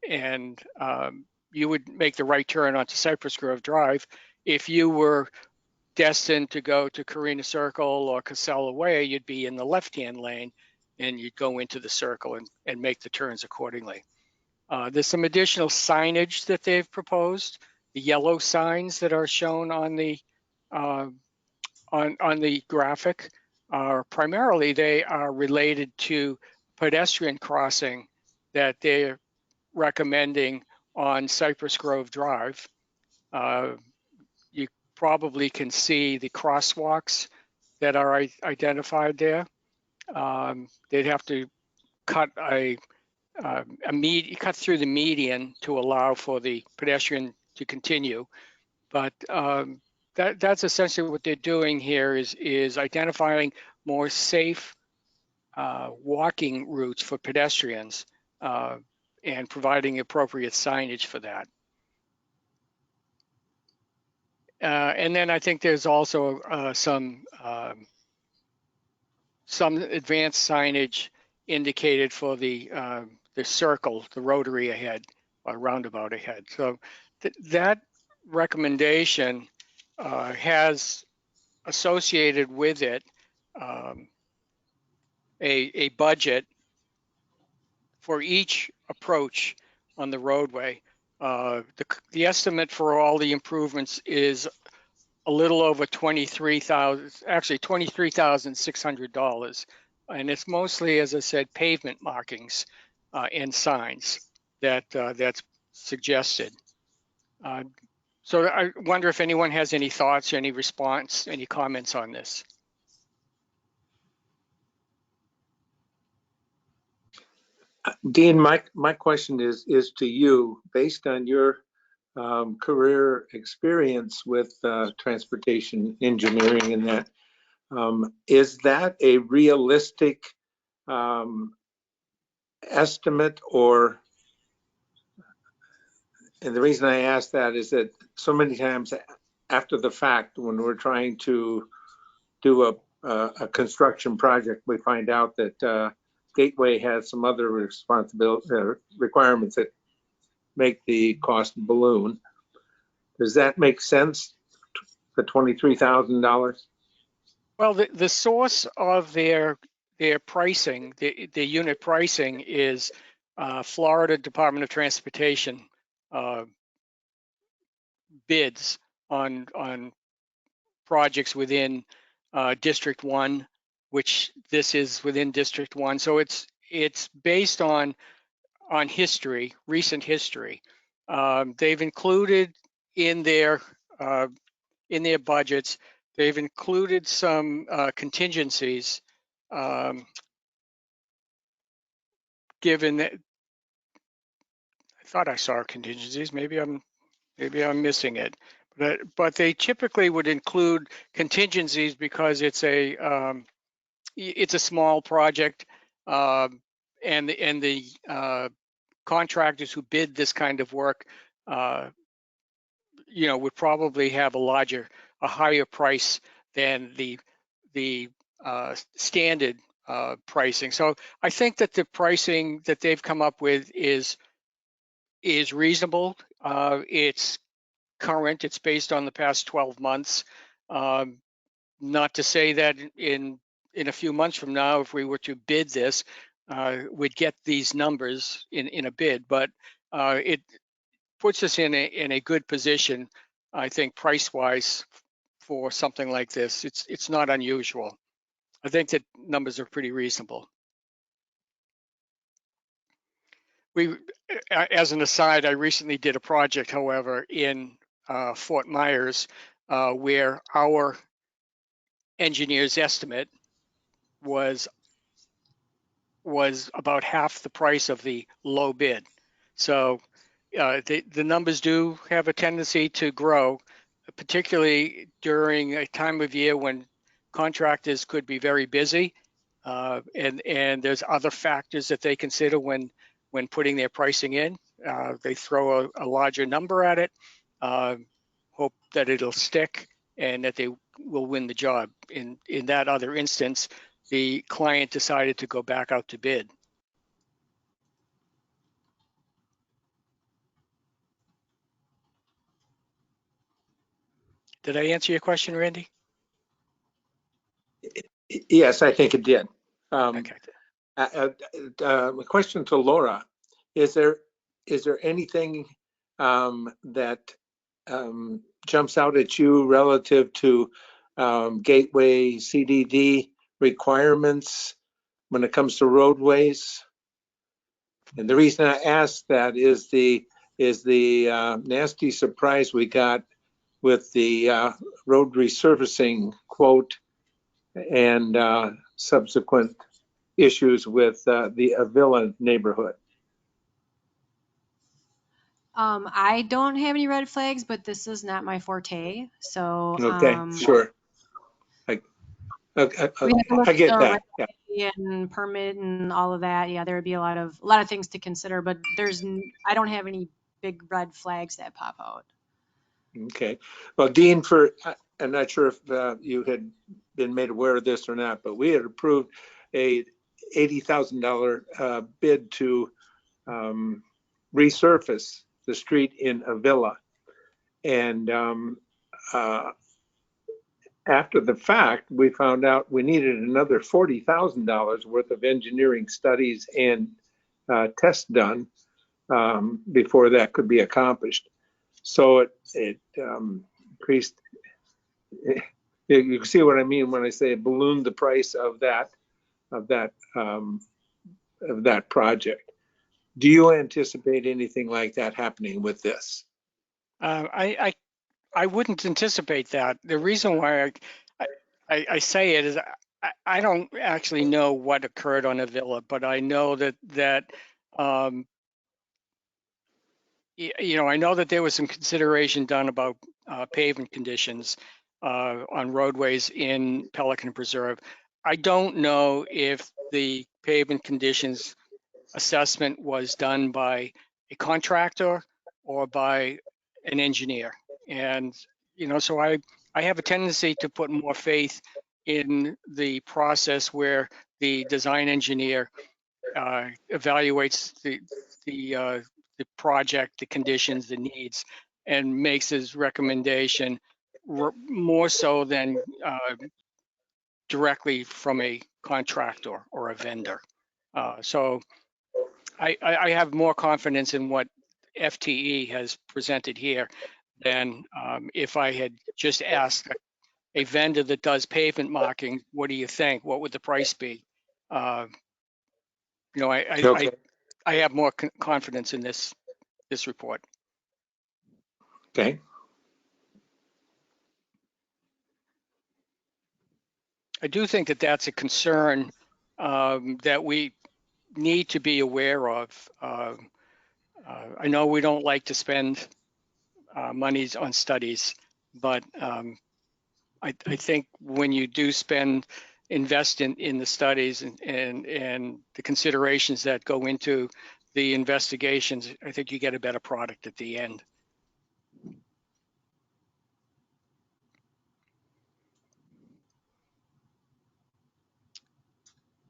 you would make the right turn onto Cypress Grove Drive. If you were destined to go to Carina Circle or Casella Way, you'd be in the left-hand lane, and you'd go into the circle and make the turns accordingly. There's some additional signage that they've proposed. The yellow signs that are shown on the uh, on the graphic are primarily, they are related to pedestrian crossing that they're recommending on Cypress Grove Drive. You probably can see the crosswalks that are identified there. They'd have to cut cut through the median to allow for the pedestrian to continue. But that's essentially what they're doing here is identifying more safe walking routes for pedestrians and providing appropriate signage for that. And then I think there's also some advanced signage indicated for the circle, the rotary ahead, or roundabout ahead. So that recommendation has associated with it a budget for each approach on the roadway. The estimate for all the improvements is a little over $23,600. And it's mostly, as I said, pavement markings and signs that's suggested. So I wonder if anyone has any thoughts, any response, any comments on this. Dean, my question is to you, based on your career experience with transportation engineering and that, is that a realistic estimate? Or, and the reason I ask that is that so many times after the fact, when we're trying to do a construction project, we find out that Gateway has some other requirements that make the cost balloon. Does that make sense, the $23,000? Well, the source of their pricing, the unit pricing is Florida Department of Transportation bids on projects within District 1, which this is within District 1. So it's based on history, recent history. They've included in their budgets, they've included some contingencies, given that I thought I saw contingencies. Maybe I'm missing it. But they typically would include contingencies because it's a small project, and the contractors who bid this kind of work, would probably have a higher price than the standard pricing. So I think that the pricing that they've come up with is reasonable. It's current. It's based on the past 12 months. Not to say that in a few months from now, if we were to bid this, we'd get these numbers in a bid, but it puts us in a good position, I think, price-wise for something like this. It's not unusual. I think that numbers are pretty reasonable. As an aside, I recently did a project, however, in Fort Myers, where our engineer's estimate was about half the price of the low bid. So the numbers do have a tendency to grow, particularly during a time of year when contractors could be very busy, and there's other factors that they consider when putting their pricing in. They throw a larger number at it, hope that it'll stick and that they will win the job. In that other instance, the client decided to go back out to bid. Did I answer your question, Randy? Yes, I think it did. Okay. A question to Laura: Is there anything that jumps out at you relative to Gateway CDD requirements when it comes to roadways? And the reason I ask that is the nasty surprise we got with the road resurfacing quote and subsequent issues with the Avila neighborhood. I don't have any red flags, but this is not my forte. So Okay, sure. I get that. Yeah. And permit and all of that. Yeah, there would be a lot of things to consider, but I don't have any big red flags that pop out. Okay. Well, Dean, I'm not sure if you had been made aware of this or not, but we had approved a $80,000 bid to resurface the street in Avila. And after the fact, we found out we needed another $40,000 worth of engineering studies and tests done before that could be accomplished. So it increased. You can see what I mean when I say it ballooned the price of that project. Do you anticipate anything like that happening with this? I wouldn't anticipate that. The reason why I say it is I don't actually know what occurred on Avila, but I know that Um, you know, I know that there was some consideration done about pavement conditions on roadways in Pelican Preserve. I don't know if the pavement conditions assessment was done by a contractor or by an engineer. And, you know, so I have a tendency to put more faith in the process where the design engineer evaluates the project, the conditions, the needs, and makes his recommendation more so than directly from a contractor or a vendor. So I have more confidence in what FTE has presented here than if I had just asked a vendor that does pavement marking, what do you think? What would the price be? You know, Okay. I have more confidence in this report. Okay. I do think that that's a concern that we need to be aware of. I know we don't like to spend monies on studies, but I think when you do invest in the studies and the considerations that go into the investigations, I think you get a better product at the end.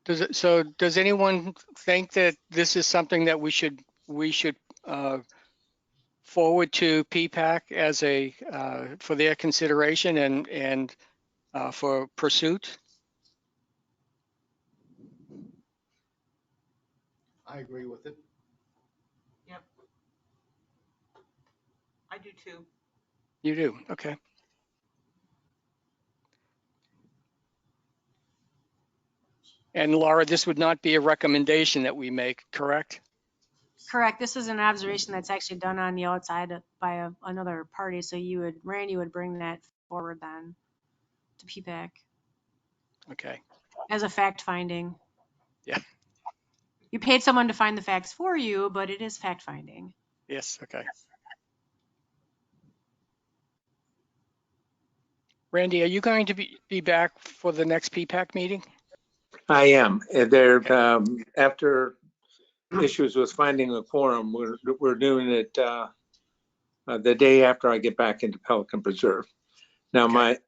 Does anyone think that this is something that we should forward to PPAC as for their consideration and for pursuit? I agree with it. Yep. I do too. You do, okay. And Laura, this would not be a recommendation that we make, correct? Correct. This is an observation that's actually done on the outside by another party. So Randy would bring that forward then to PPAC Okay, as a fact finding. yeah, You paid someone to find the facts for you, but it is fact finding. yes, okay. Randy, are you going to be back for the next PPAC meeting? I am. There, Okay. after issues with finding a quorum, we're doing it the day after I get back into Pelican Preserve. Now, Okay.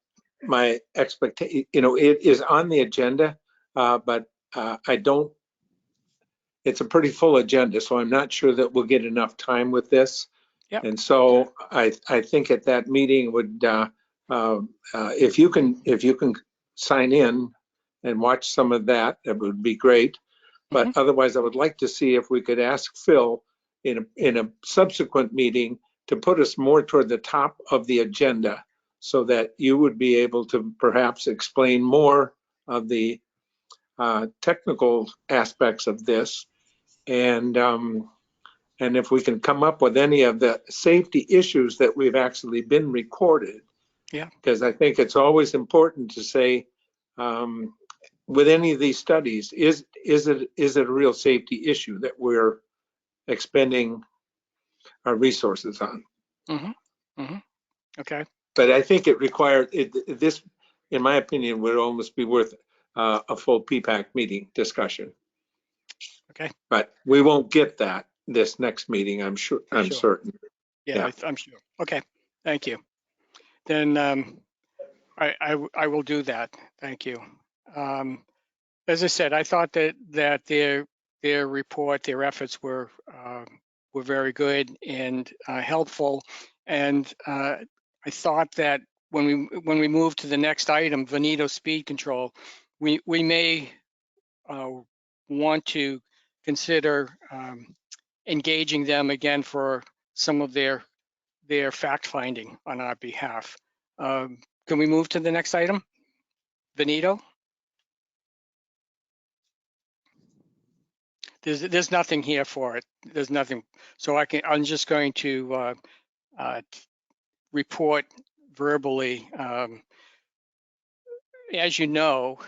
my expectation, you know, it is on the agenda, but I don't. It's a pretty full agenda, so I'm not sure that we'll get enough time with this. Yep. And so I think at that meeting would, if you can sign in and watch some of that, that would be great. But otherwise, I would like to see if we could ask Phil in a subsequent meeting to put us more toward the top of the agenda so that you would be able to perhaps explain more of the technical aspects of this. And if we can come up with any of the safety issues that we've actually been recorded. Yeah. Because I think it's always important to say, with any of these studies, is it a real safety issue that we're expending our resources on? Mm-hmm. Mm-hmm. Okay. But I think it required this, in my opinion, would almost be worth a full PPAC meeting discussion. Okay. But we won't get that this next meeting, I'm sure. I'm Sure. certain. Yeah, I'm sure. Okay. Thank you. Then I will do that. Thank you. As I said, I thought that their report, their efforts were very good and helpful, and I thought that when we move to the next item, Veneto speed control, we may want to consider engaging them again for some of their fact finding on our behalf. Can we move to the next item? Veneto? There's nothing here for it. There's nothing. So I'm just going to report verbally. As you know,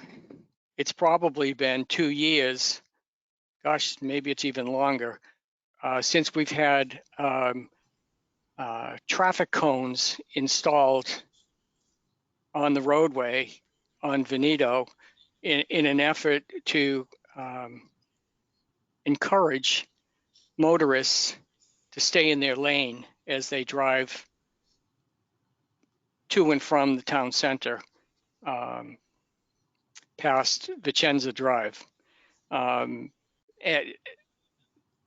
it's probably been 2 years, gosh, maybe it's even longer, since we've had traffic cones installed on the roadway on Veneto in an effort to encourage motorists to stay in their lane as they drive to and from the town center, past Vicenza Drive.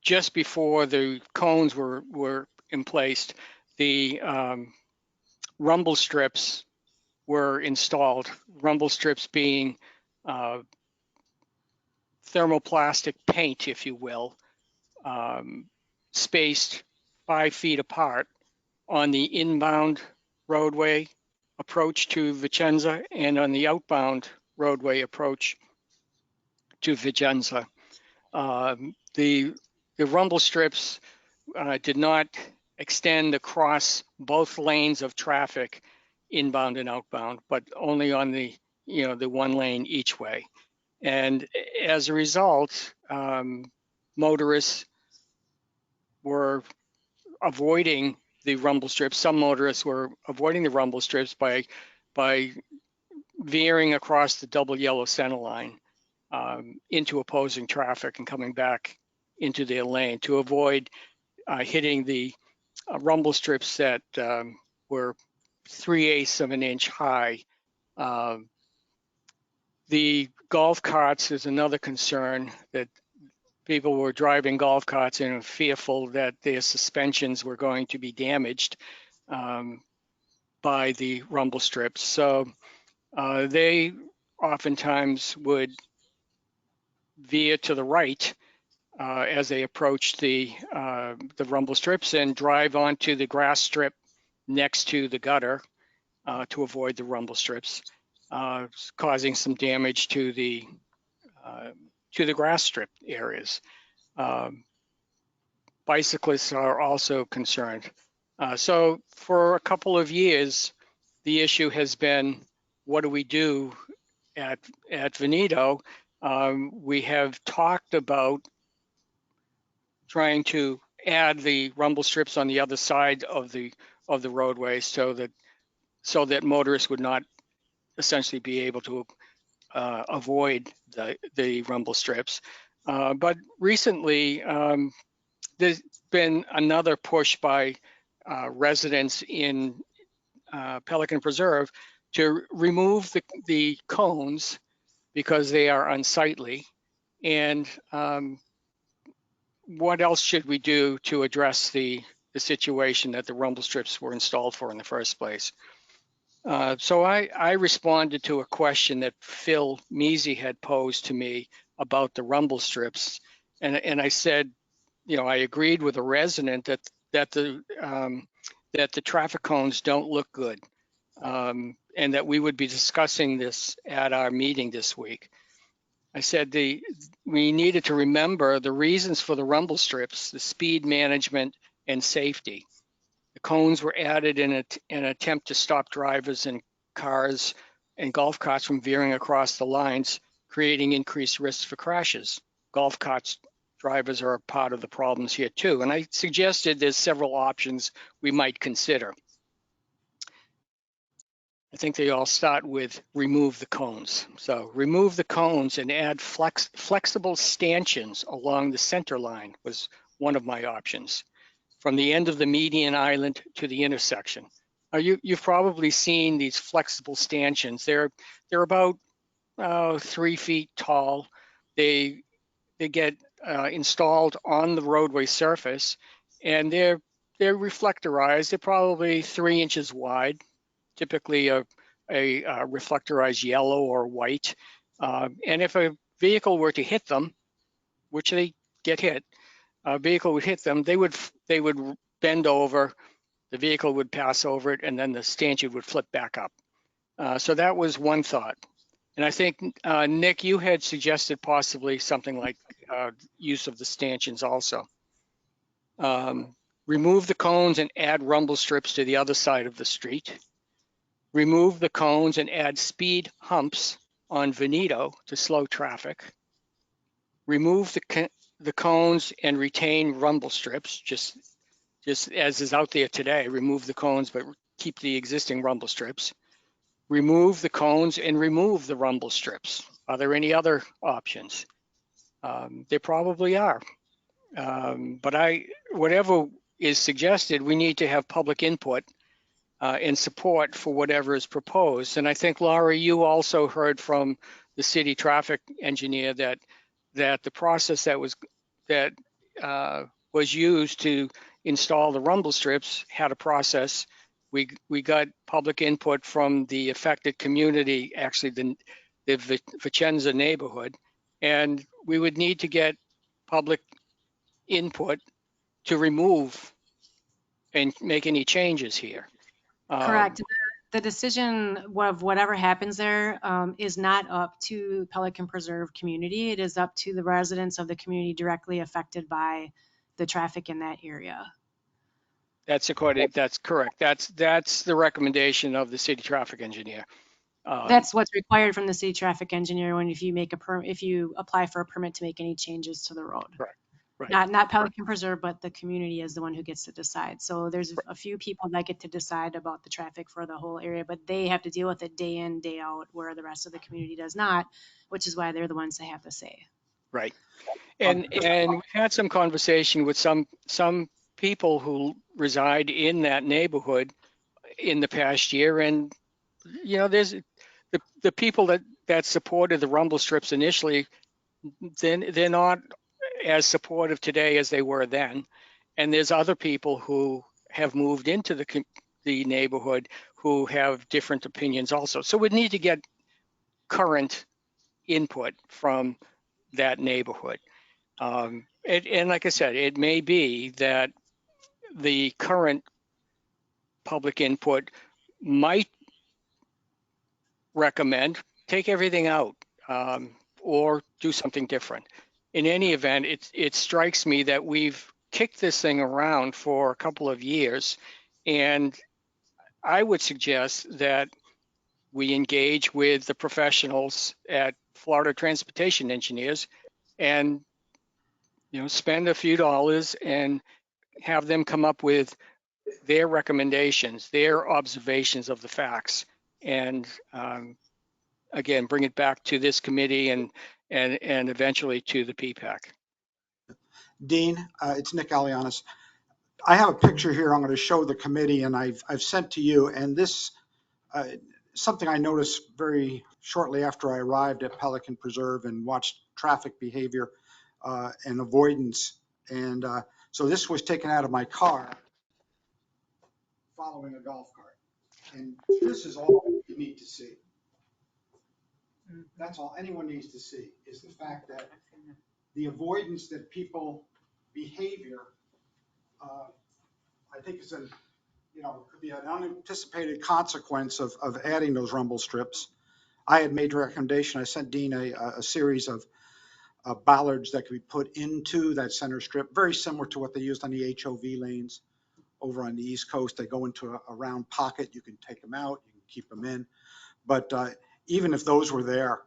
Just before the cones were in place, the rumble strips were installed. Rumble strips being thermoplastic paint, if you will, spaced 5 feet apart on the inbound roadway approach to Vicenza and on the outbound roadway approach to Vicenza. The rumble strips did not extend across both lanes of traffic, inbound and outbound, but only on the one lane each way. And as a result, motorists were avoiding the rumble strips. Some motorists were avoiding the rumble strips by veering across the double yellow center line into opposing traffic and coming back into their lane to avoid hitting the rumble strips that were 3/8 of an inch high. The golf carts is another concern, that people were driving golf carts and were fearful that their suspensions were going to be damaged by the rumble strips. So they oftentimes would veer to the right as they approached the rumble strips and drive onto the grass strip next to the gutter to avoid the rumble strips, causing some damage to the grass strip areas. Bicyclists are also concerned. So for a couple of years, the issue has been, what do we do at Veneto? We have talked about trying to add the rumble strips on the other side of the roadway so that motorists would not essentially be able to avoid the rumble strips. But recently, there's been another push by residents in Pelican Preserve to remove the cones because they are unsightly. And what else should we do to address the situation that the rumble strips were installed for in the first place? So I responded to a question that Phil Measy had posed to me about the rumble strips, and I said, I agreed with a resident that the traffic cones don't look good, and that we would be discussing this at our meeting this week. I said we needed to remember the reasons for the rumble strips: the speed management and safety. The cones were added in an attempt to stop drivers and cars and golf carts from veering across the lines, creating increased risks for crashes. Golf carts drivers are a part of the problems here too. And I suggested there's several options we might consider. I think they all start with remove the cones. So remove the cones and add flexible stanchions along the center line was one of my options, from the end of the median island to the intersection. You've probably seen these flexible stanchions. They're about 3 feet tall. They get installed on the roadway surface, and they're reflectorized. They're probably 3 inches wide, typically a reflectorized yellow or white. And if a vehicle were to hit them, which they get hit, a vehicle would hit them, they would bend over, the vehicle would pass over it, and then the stanchion would flip back up. So that was one thought. And I think, Nick, you had suggested possibly something like use of the stanchions also. Remove the cones and add rumble strips to the other side of the street. Remove the cones and add speed humps on Veneto to slow traffic. Remove the cones and retain rumble strips, just as is out there today. Remove the cones, but keep the existing rumble strips. Remove the cones and remove the rumble strips. Are there any other options? There probably are. But whatever is suggested, we need to have public input and support for whatever is proposed. And I think, Laura, you also heard from the city traffic engineer that the process that was used to install the rumble strips had a process. We got public input from the affected community, actually the Vicenza neighborhood, and we would need to get public input to remove and make any changes here. Correct. The decision of whatever happens there is not up to Pelican Preserve community. It is up to the residents of the community directly affected by the traffic in that area. That's correct. That's the recommendation of the city traffic engineer. That's what's required from the city traffic engineer when if you apply for a permit to make any changes to the road. Correct. Right. Not Pelican Preserve, but the community is the one who gets to decide. So there's a few people that get to decide about the traffic for the whole area, but they have to deal with it day in, day out, where the rest of the community does not, which is why they're the ones that have the say. Right. And we've had some conversation with some people who reside in that neighborhood in the past year, and there's the people that supported the rumble strips initially, then they're not as supportive today as they were then. And there's other people who have moved into the neighborhood who have different opinions also. So we need to get current input from that neighborhood. And like I said, it may be that the current public input might recommend take everything out or do something different. In any event, it strikes me that we've kicked this thing around for a couple of years, and I would suggest that we engage with the professionals at Florida Transportation Engineers and spend a few dollars and have them come up with their recommendations, their observations of the facts, and again, bring it back to this committee and eventually to the PPAC. Dean, it's Nick Alianis. I have a picture here I'm going to show the committee, and I've sent to you. And this something I noticed very shortly after I arrived at Pelican Preserve and watched traffic behavior and avoidance. And so this was taken out of my car following a golf cart. And this is all you need to see. That's all anyone needs to see is the fact that the avoidance that people behavior, I think is could be an unanticipated consequence of adding those rumble strips. I had made a recommendation. I sent Dean a series of bollards that could be put into that center strip, very similar to what they used on the HOV lanes over on the East Coast. They go into a round pocket. You can take them out, you can keep them in. But even if those were there,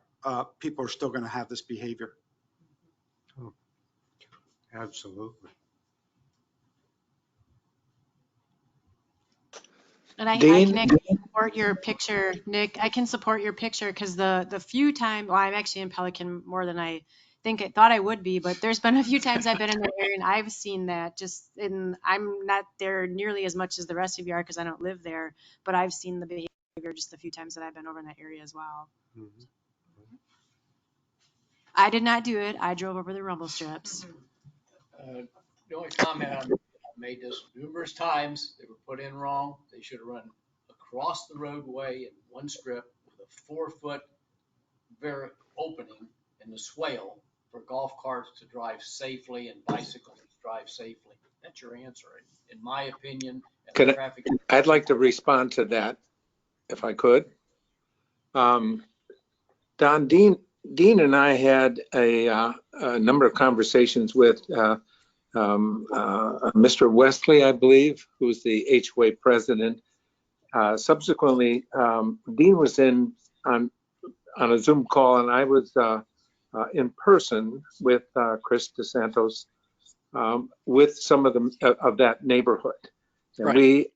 people are still going to have this behavior. Oh, absolutely. And I Dean? can actually support your picture, Nick. I can support your picture because the few times, well, I'm actually in Pelican more than I thought I would be, but there's been a few times I've been in the area and I've seen that I'm not there nearly as much as the rest of you are because I don't live there, but I've seen the behavior just a few times that I've been over in that area as well. Mm-hmm. I did not do it. I drove over the rumble strips. The only comment I made this numerous times, they were put in wrong. They should have run across the roadway in one strip with a 4-foot opening in the swale for golf carts to drive safely and bicycles to drive safely. That's your answer, in my opinion. I'd like to respond to that, if I could. Don, Dean and I had a number of conversations with Mr. Wesley, I believe, who's the HOA president. Subsequently, Dean was on a Zoom call, and I was in person with Chris DeSantos, with some of the of that neighborhood. And Right. we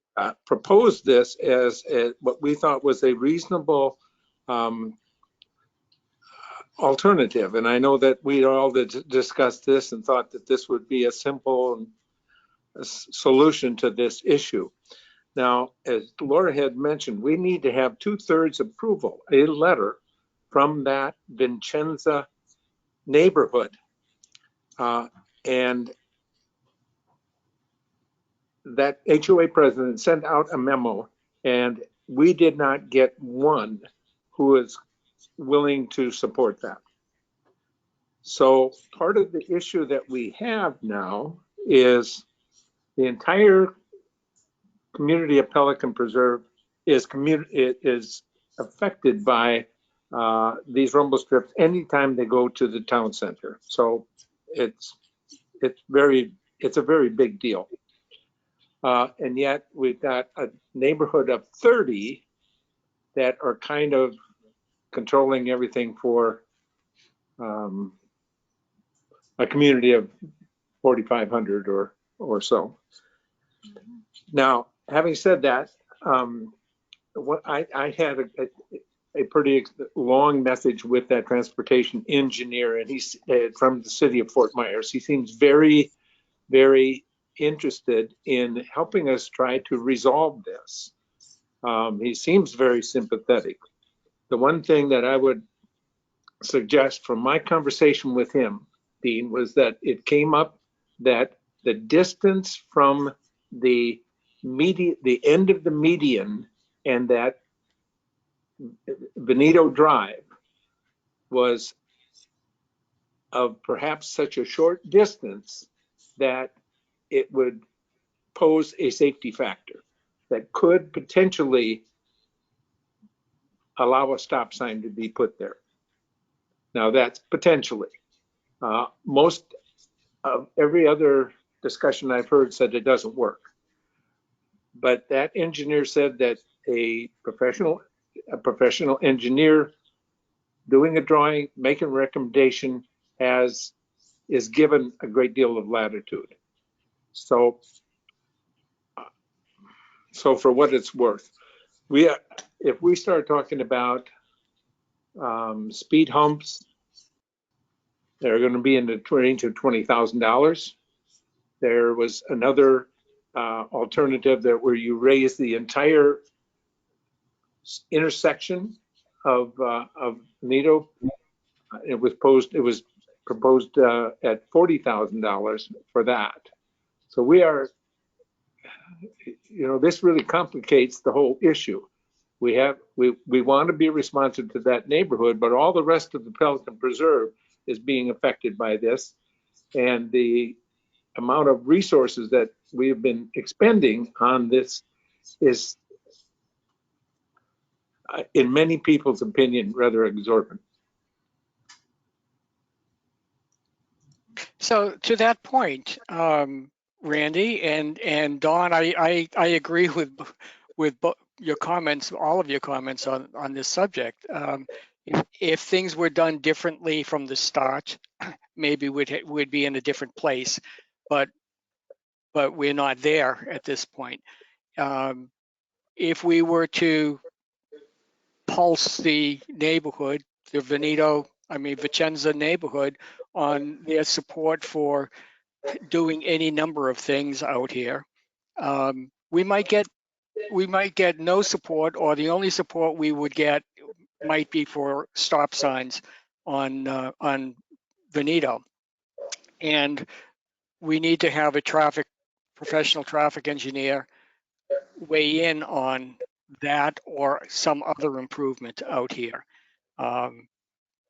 proposed this as what we thought was a reasonable alternative. And I know that we all discussed this and thought that this would be a simple solution to this issue. Now, as Laura had mentioned, we need to have 2/3 approval, a letter from that Vincenza neighborhood. And that HOA president sent out a memo, and we did not get one who is willing to support that. So part of the issue that we have now is the entire community of Pelican Preserve is affected by these rumble strips anytime they go to the town center. So it's a very big deal. And yet we've got a neighborhood of 30 that are kind of controlling everything for a community of 4,500 or so. Now, having said that, what I had a pretty long message with that transportation engineer, and he's from the city of Fort Myers. He seems very, very interested in helping us try to resolve this. He seems very sympathetic. The one thing that I would suggest from my conversation with him, Dean, was that it came up that the distance from the end of the median and that Veneto Drive was of perhaps such a short distance that it would pose a safety factor that could potentially allow a stop sign to be put there. Now that's potentially. Most of every other discussion I've heard said it doesn't work. But that engineer said that a professional engineer doing a drawing, making a recommendation is given a great deal of latitude. So for what it's worth, if we start talking about speed humps, they're going to be in the range of $20,000. There was another alternative that where you raise the entire intersection of Veneto. It was proposed at $40,000 for that. So we are, this really complicates the whole issue. We want to be responsive to that neighborhood, but all the rest of the Pelican Preserve is being affected by this, and the amount of resources that we have been expending on this is, in many people's opinion, rather exorbitant. So to that point, Randy and Dawn, I agree with your comments, all of your comments on this subject. If things were done differently from the start, maybe we'd be in a different place, but we're not there at this point. If we were to pulse the neighborhood, the Vicenza neighborhood, on their support for doing any number of things out here, we might get no support, or the only support we would get might be for stop signs on Veneto. And we need to have a professional traffic engineer weigh in on that or some other improvement out here.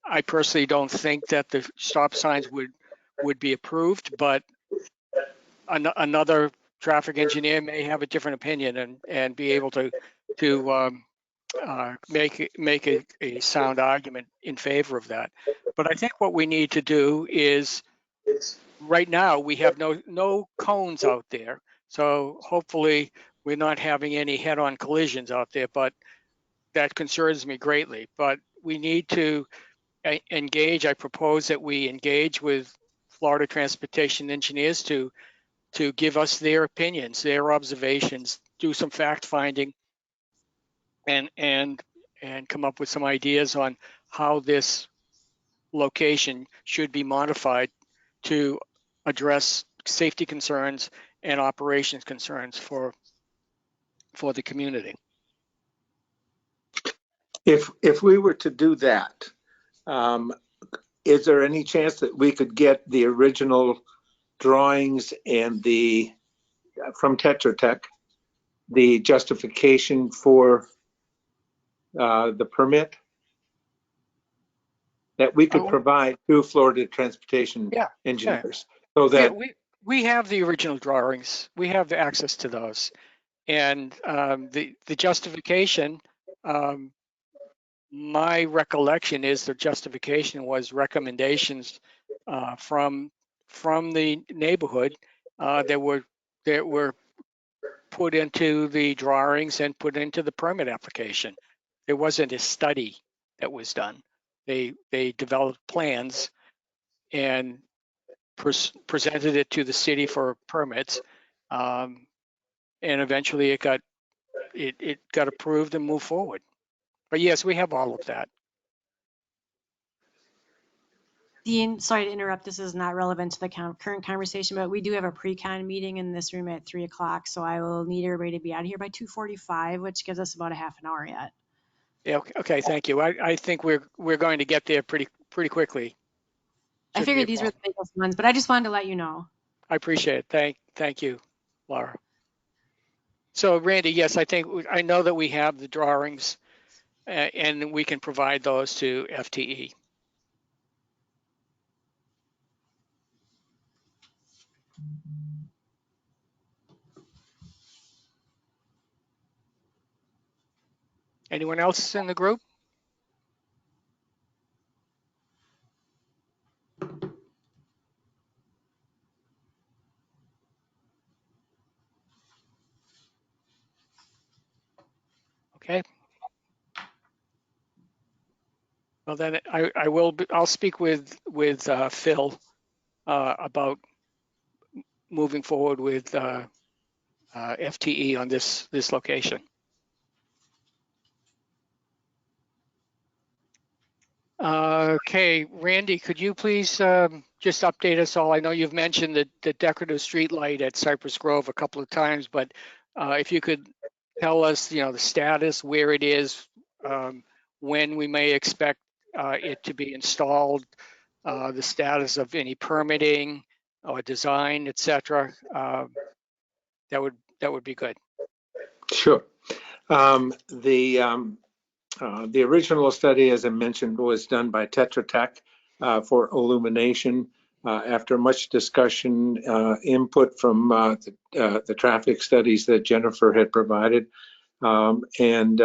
I personally don't think that the stop signs would be approved, but another traffic engineer may have a different opinion and be able to make a sound argument in favor of that. But I think what we need to do is, right now we have no cones out there, so hopefully we're not having any head-on collisions out there, but that concerns me greatly. But we need to I propose that we engage with Florida Transportation Engineers to give us their opinions, their observations, do some fact finding, and come up with some ideas on how this location should be modified to address safety concerns and operations concerns for the community. If we were to do that, is there any chance that we could get the original drawings and from Tetra Tech, the justification for the permit that we could provide to Florida Transportation Yeah, Engineers? So Yeah, that, we have the original drawings. We have access to those, and the justification. My recollection is the justification was recommendations from the neighborhood that were put into the drawings and put into the permit application. There wasn't a study that was done. They developed plans and presented it to the city for permits, and eventually it got approved and moved forward. But yes, we have all of that. Dean, sorry to interrupt. This is not relevant to the current conversation, but we do have a pre-con meeting in this room at 3 o'clock. So I will need everybody to be out of here by 2:45, which gives us about a half an hour yet. Yeah. Okay. Thank you. I think we're going to get there pretty quickly. I Shouldn't be a figured these were the problem. biggest ones, but I just wanted to let you know. I appreciate it. Thank you, Laura. So Randy, yes, I know that we have the drawings, and we can provide those to FTE. Anyone else in the group? Okay. Well, then I'll speak with Phil about moving forward with FTE on this location. Okay, Randy, could you please just update us all? I know you've mentioned the decorative street light at Cypress Grove a couple of times, but if you could tell us, the status, where it is, when we may expect it to be installed, the status of any permitting or design, etc. That would be good. sure. The original study, as I mentioned, was done by Tetra Tech for illumination. After much discussion, input from the traffic studies that Jennifer had provided, and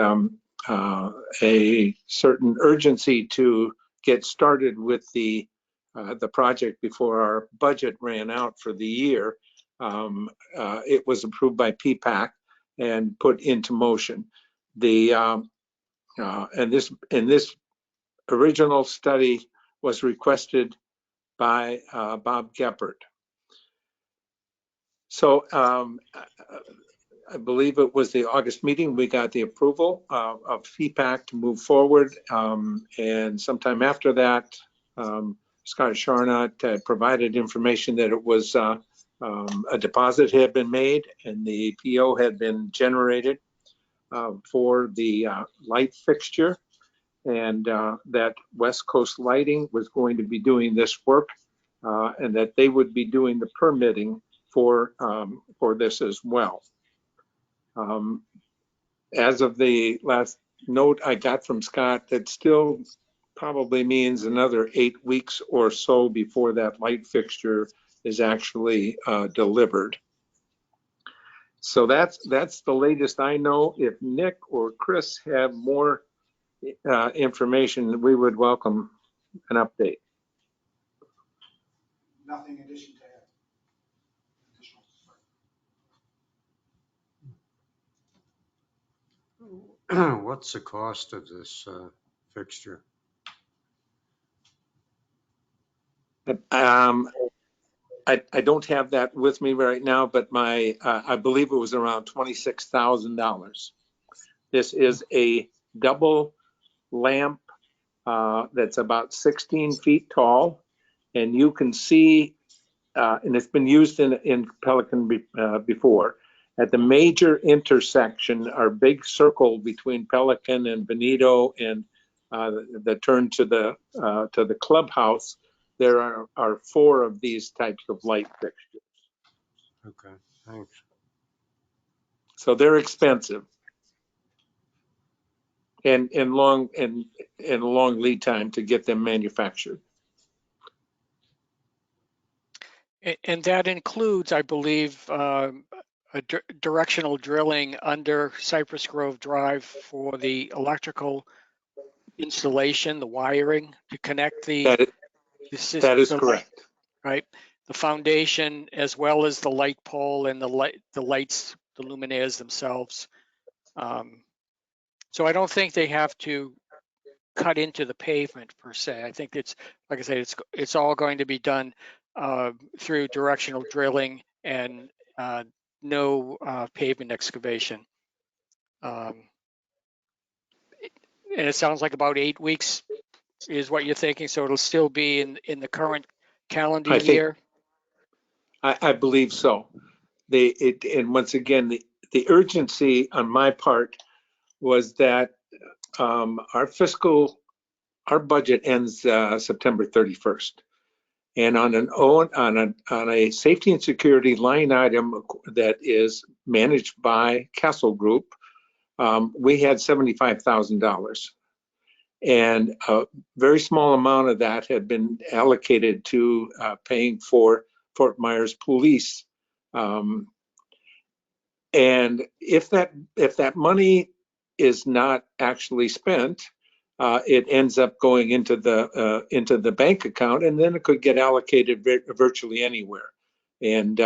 a certain urgency to get started with the project before our budget ran out for the year, it was approved by PPAC and put into motion. And this original study was requested by Bob Geppert. So I believe it was the August meeting, we got the approval of PPAC to move forward. And sometime after that, Scott Charnock had provided information that it was a deposit had been made and the PO had been generated for the light fixture, and that West Coast Lighting was going to be doing this work, and that they would be doing the permitting for this as well. As of the last note I got from Scott, that still probably means another 8 weeks or so before that light fixture is actually delivered. So that's the latest I know. If Nick or Chris have more information, we would welcome an update. Nothing in addition to add. What's the cost of this fixture? Um, I don't have that with me right now, but I believe it was around $26,000. This is a double lamp that's about 16 feet tall, and you can see, and it's been used in Pelican before. At the major intersection, our big circle between Pelican and Benito and the turn to the clubhouse, there are 4 of these types of light fixtures. Okay, thanks. So they're expensive and long and a long lead time to get them manufactured. And that includes, I believe, directional drilling under Cypress Grove Drive for the electrical installation, the wiring to connect the That is the correct. right, the foundation as well as the light pole and the lights, the luminaires themselves. So I don't think they have to cut into the pavement per se. I think it's, like I said, it's all going to be done through directional drilling and no pavement excavation. And it sounds like about 8 weeks is what you're thinking. So it'll still be in the current calendar I think year. I believe so. And once again, the urgency on my part was that our budget ends September 31st. And on a safety and security line item that is managed by Castle Group, we had $75,000. And a very small amount of that had been allocated to paying for Fort Myers Police. And if that money is not actually spent, it ends up going into the bank account, and then it could get allocated virtually anywhere. And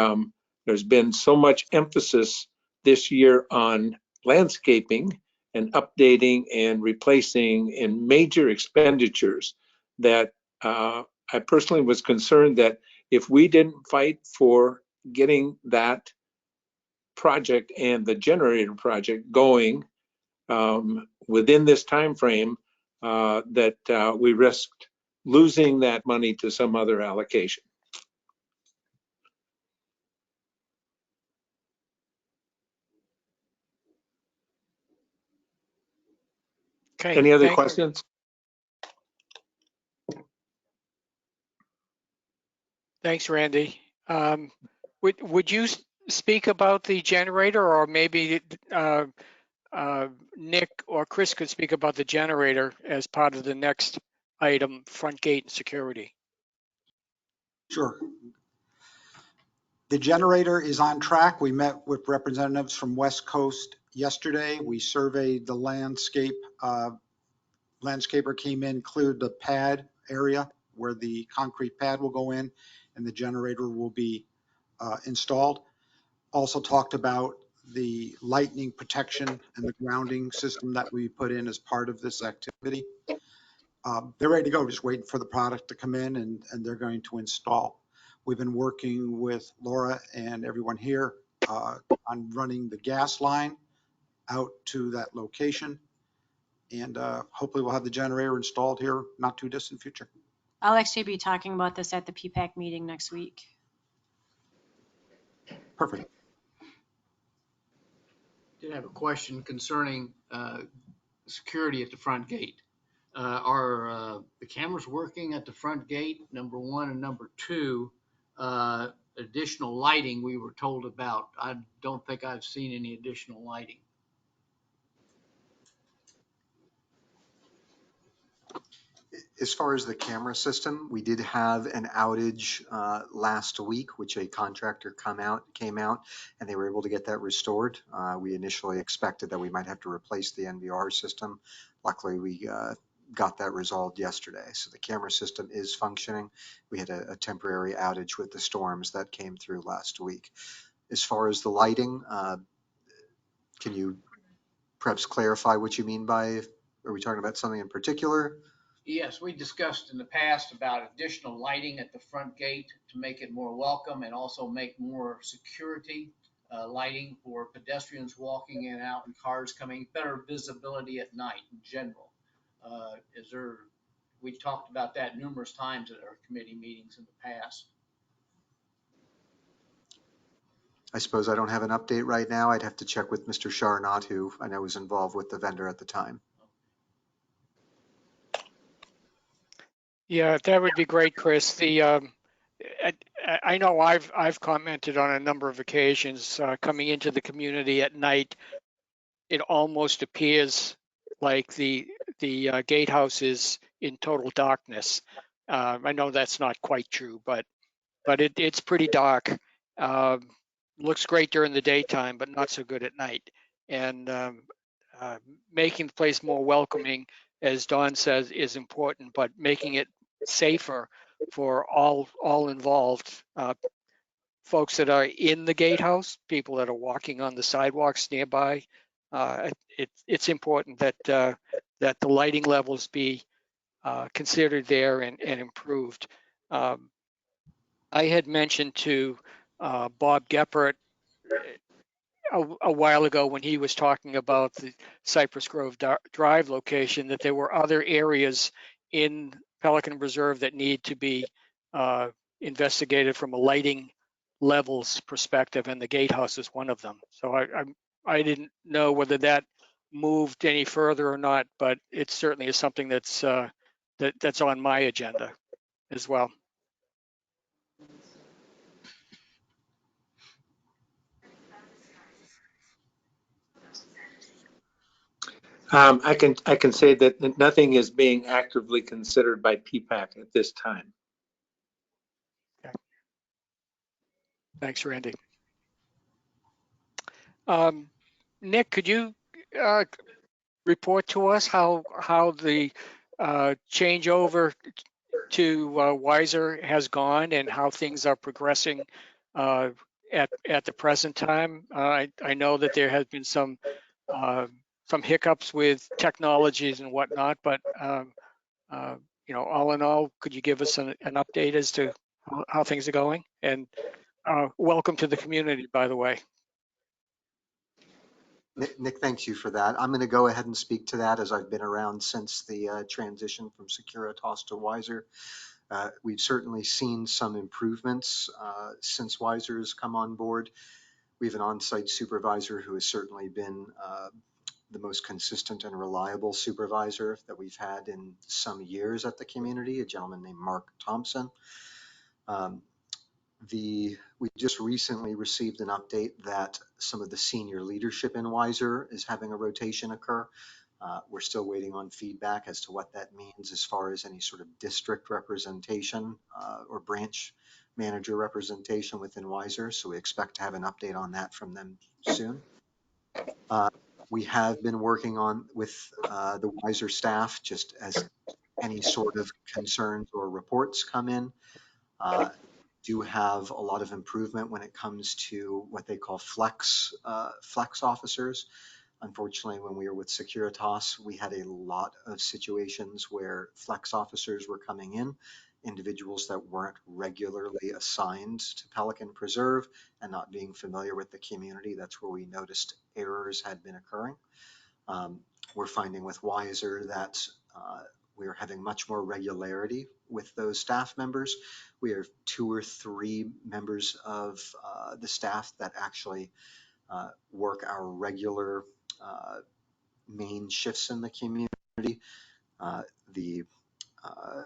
there's been so much emphasis this year on landscaping and updating and replacing and major expenditures that I personally was concerned that if we didn't fight for getting that project and the generator project going within this time frame, that we risked losing that money to some other allocation. Okay. Any other questions? Thanks, Randy. Would you speak about the generator, or maybe Nick or Chris could speak about the generator as part of the next item, front gate and security? Sure. The generator is on track. We met with representatives from West Coast yesterday. We surveyed the landscape. Landscaper came in, cleared the pad area where the concrete pad will go in and the generator will be installed. Also talked about the lightning protection and the grounding system that we put in as part of this activity. They're ready to go, just waiting for the product to come in and they're going to install. We've been working with Laura and everyone here on running the gas line out to that location. And hopefully we'll have the generator installed here not too distant future. I'll actually be talking about this at the PPAC meeting next week. Perfect. Did have a question concerning security at the front gate. Are the cameras working at the front gate, number one, and number two, additional lighting we were told about? I don't think I've seen any additional lighting. As far as the camera system, we did have an outage last week, which a contractor came out, and they were able to get that restored. We initially expected that we might have to replace the NVR system. Luckily, we got that resolved yesterday. So the camera system is functioning. We had a temporary outage with the storms that came through last week. As far as the lighting, can you perhaps clarify what you mean by, are we talking about something in particular? Yes, we discussed in the past about additional lighting at the front gate to make it more welcome and also make more security lighting for pedestrians walking in and out and cars coming, better visibility at night in general. We talked about that numerous times at our committee meetings in the past. I suppose I don't have an update right now. I'd have to check with Mr. Charnot, who I know was involved with the vendor at the time. Yeah, that would be great, Chris. I, I know I've commented on a number of occasions coming into the community at night. It almost appears like the gatehouse is in total darkness. I know that's not quite true, but it's pretty dark. Um, Looks great during the daytime, but not so good at night. And uh, making the place more welcoming, as Don says, is important, but making it safer for all involved, folks that are in the gatehouse, people that are walking on the sidewalks nearby. It's important that the lighting levels be considered there and improved. Um, I had mentioned to Bob Geppert a while ago when he was talking about the Cypress Grove Drive location that there were other areas in Pelican Reserve that need to be uh, investigated from a lighting levels perspective, and the gatehouse is one of them. So I didn't know whether that moved any further or not, but it certainly is something that's on my agenda as well. I can say that nothing is being actively considered by PPAC at this time. Okay. Thanks, Randy. Nick, could you uh, report to us how the changeover to Wiser has gone and how things are progressing uh, at the present time? I know that there has been uh, some hiccups with technologies and whatnot, but uh, all in all, could you give us an update as to how things are going? And welcome to the community, by the way. Nick, thanks you for that. I'm going to go ahead and speak to that as I've been around since the transition from Securitas to Wiser. We've certainly seen some improvements since Wiser has come on board. We have an on-site supervisor who has certainly been the most consistent and reliable supervisor that we've had in some years at the community, a gentleman named Mark Thompson. We just recently received an update that some of the senior leadership in Wiser is having a rotation occur. We're still waiting on feedback as to what that means as far as any sort of district representation or branch manager representation within Wiser. So we expect to have an update on that from them soon. We have been working on with the Wiser staff, just as any sort of concerns or reports come in. Do have a lot of improvement when it comes to what they call flex officers. Unfortunately, when we were with Securitas, we had a lot of situations where flex officers were coming in, individuals that weren't regularly assigned to Pelican Preserve and not being familiar with the community. That's where we noticed errors had been occurring. We're finding with Wiser that we're having much more regularity with those staff members. We have 2 or 3 members of the staff that actually work our regular main shifts in the community, the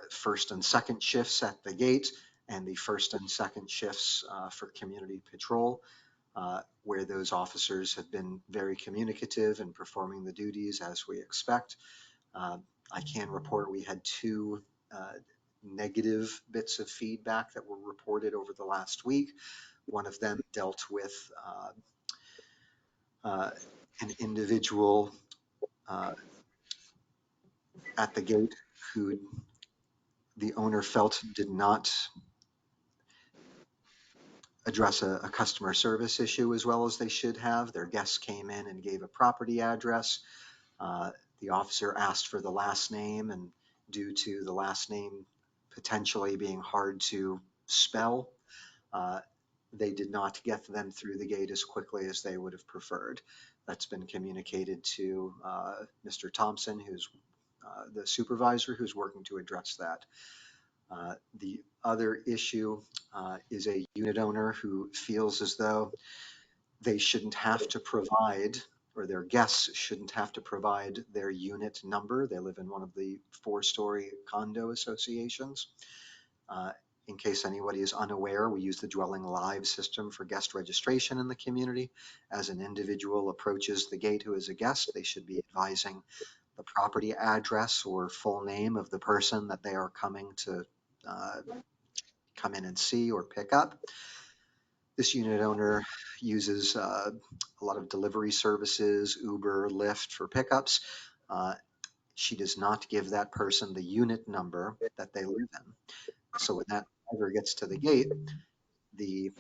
first and second shifts at the gate, and the first and second shifts for community patrol, where those officers have been very communicative and performing the duties as we expect. I can report we had 2 negative bits of feedback that were reported over the last week. One of them dealt with an individual at the gate who the owner felt did not address a customer service issue as well as they should have. Their guests came in and gave a property address. The officer asked for the last name and due to the last name potentially being hard to spell. They did not get them through the gate as quickly as they would have preferred. That's been communicated to Mr. Thompson, who's the supervisor, who's working to address that. The other issue is a unit owner who feels as though they shouldn't have to provide, or their guests shouldn't have to provide their unit number. They live in one of the 4-story condo associations. In case anybody is unaware, we use the Dwelling Live system for guest registration in the community. As an individual approaches the gate who is a guest, they should be advising the property address or full name of the person that they are coming to come in and see or pick up. This unit owner uses a lot of delivery services, Uber, Lyft for pickups. She does not give that person the unit number that they live in. So when that driver gets to the gate, the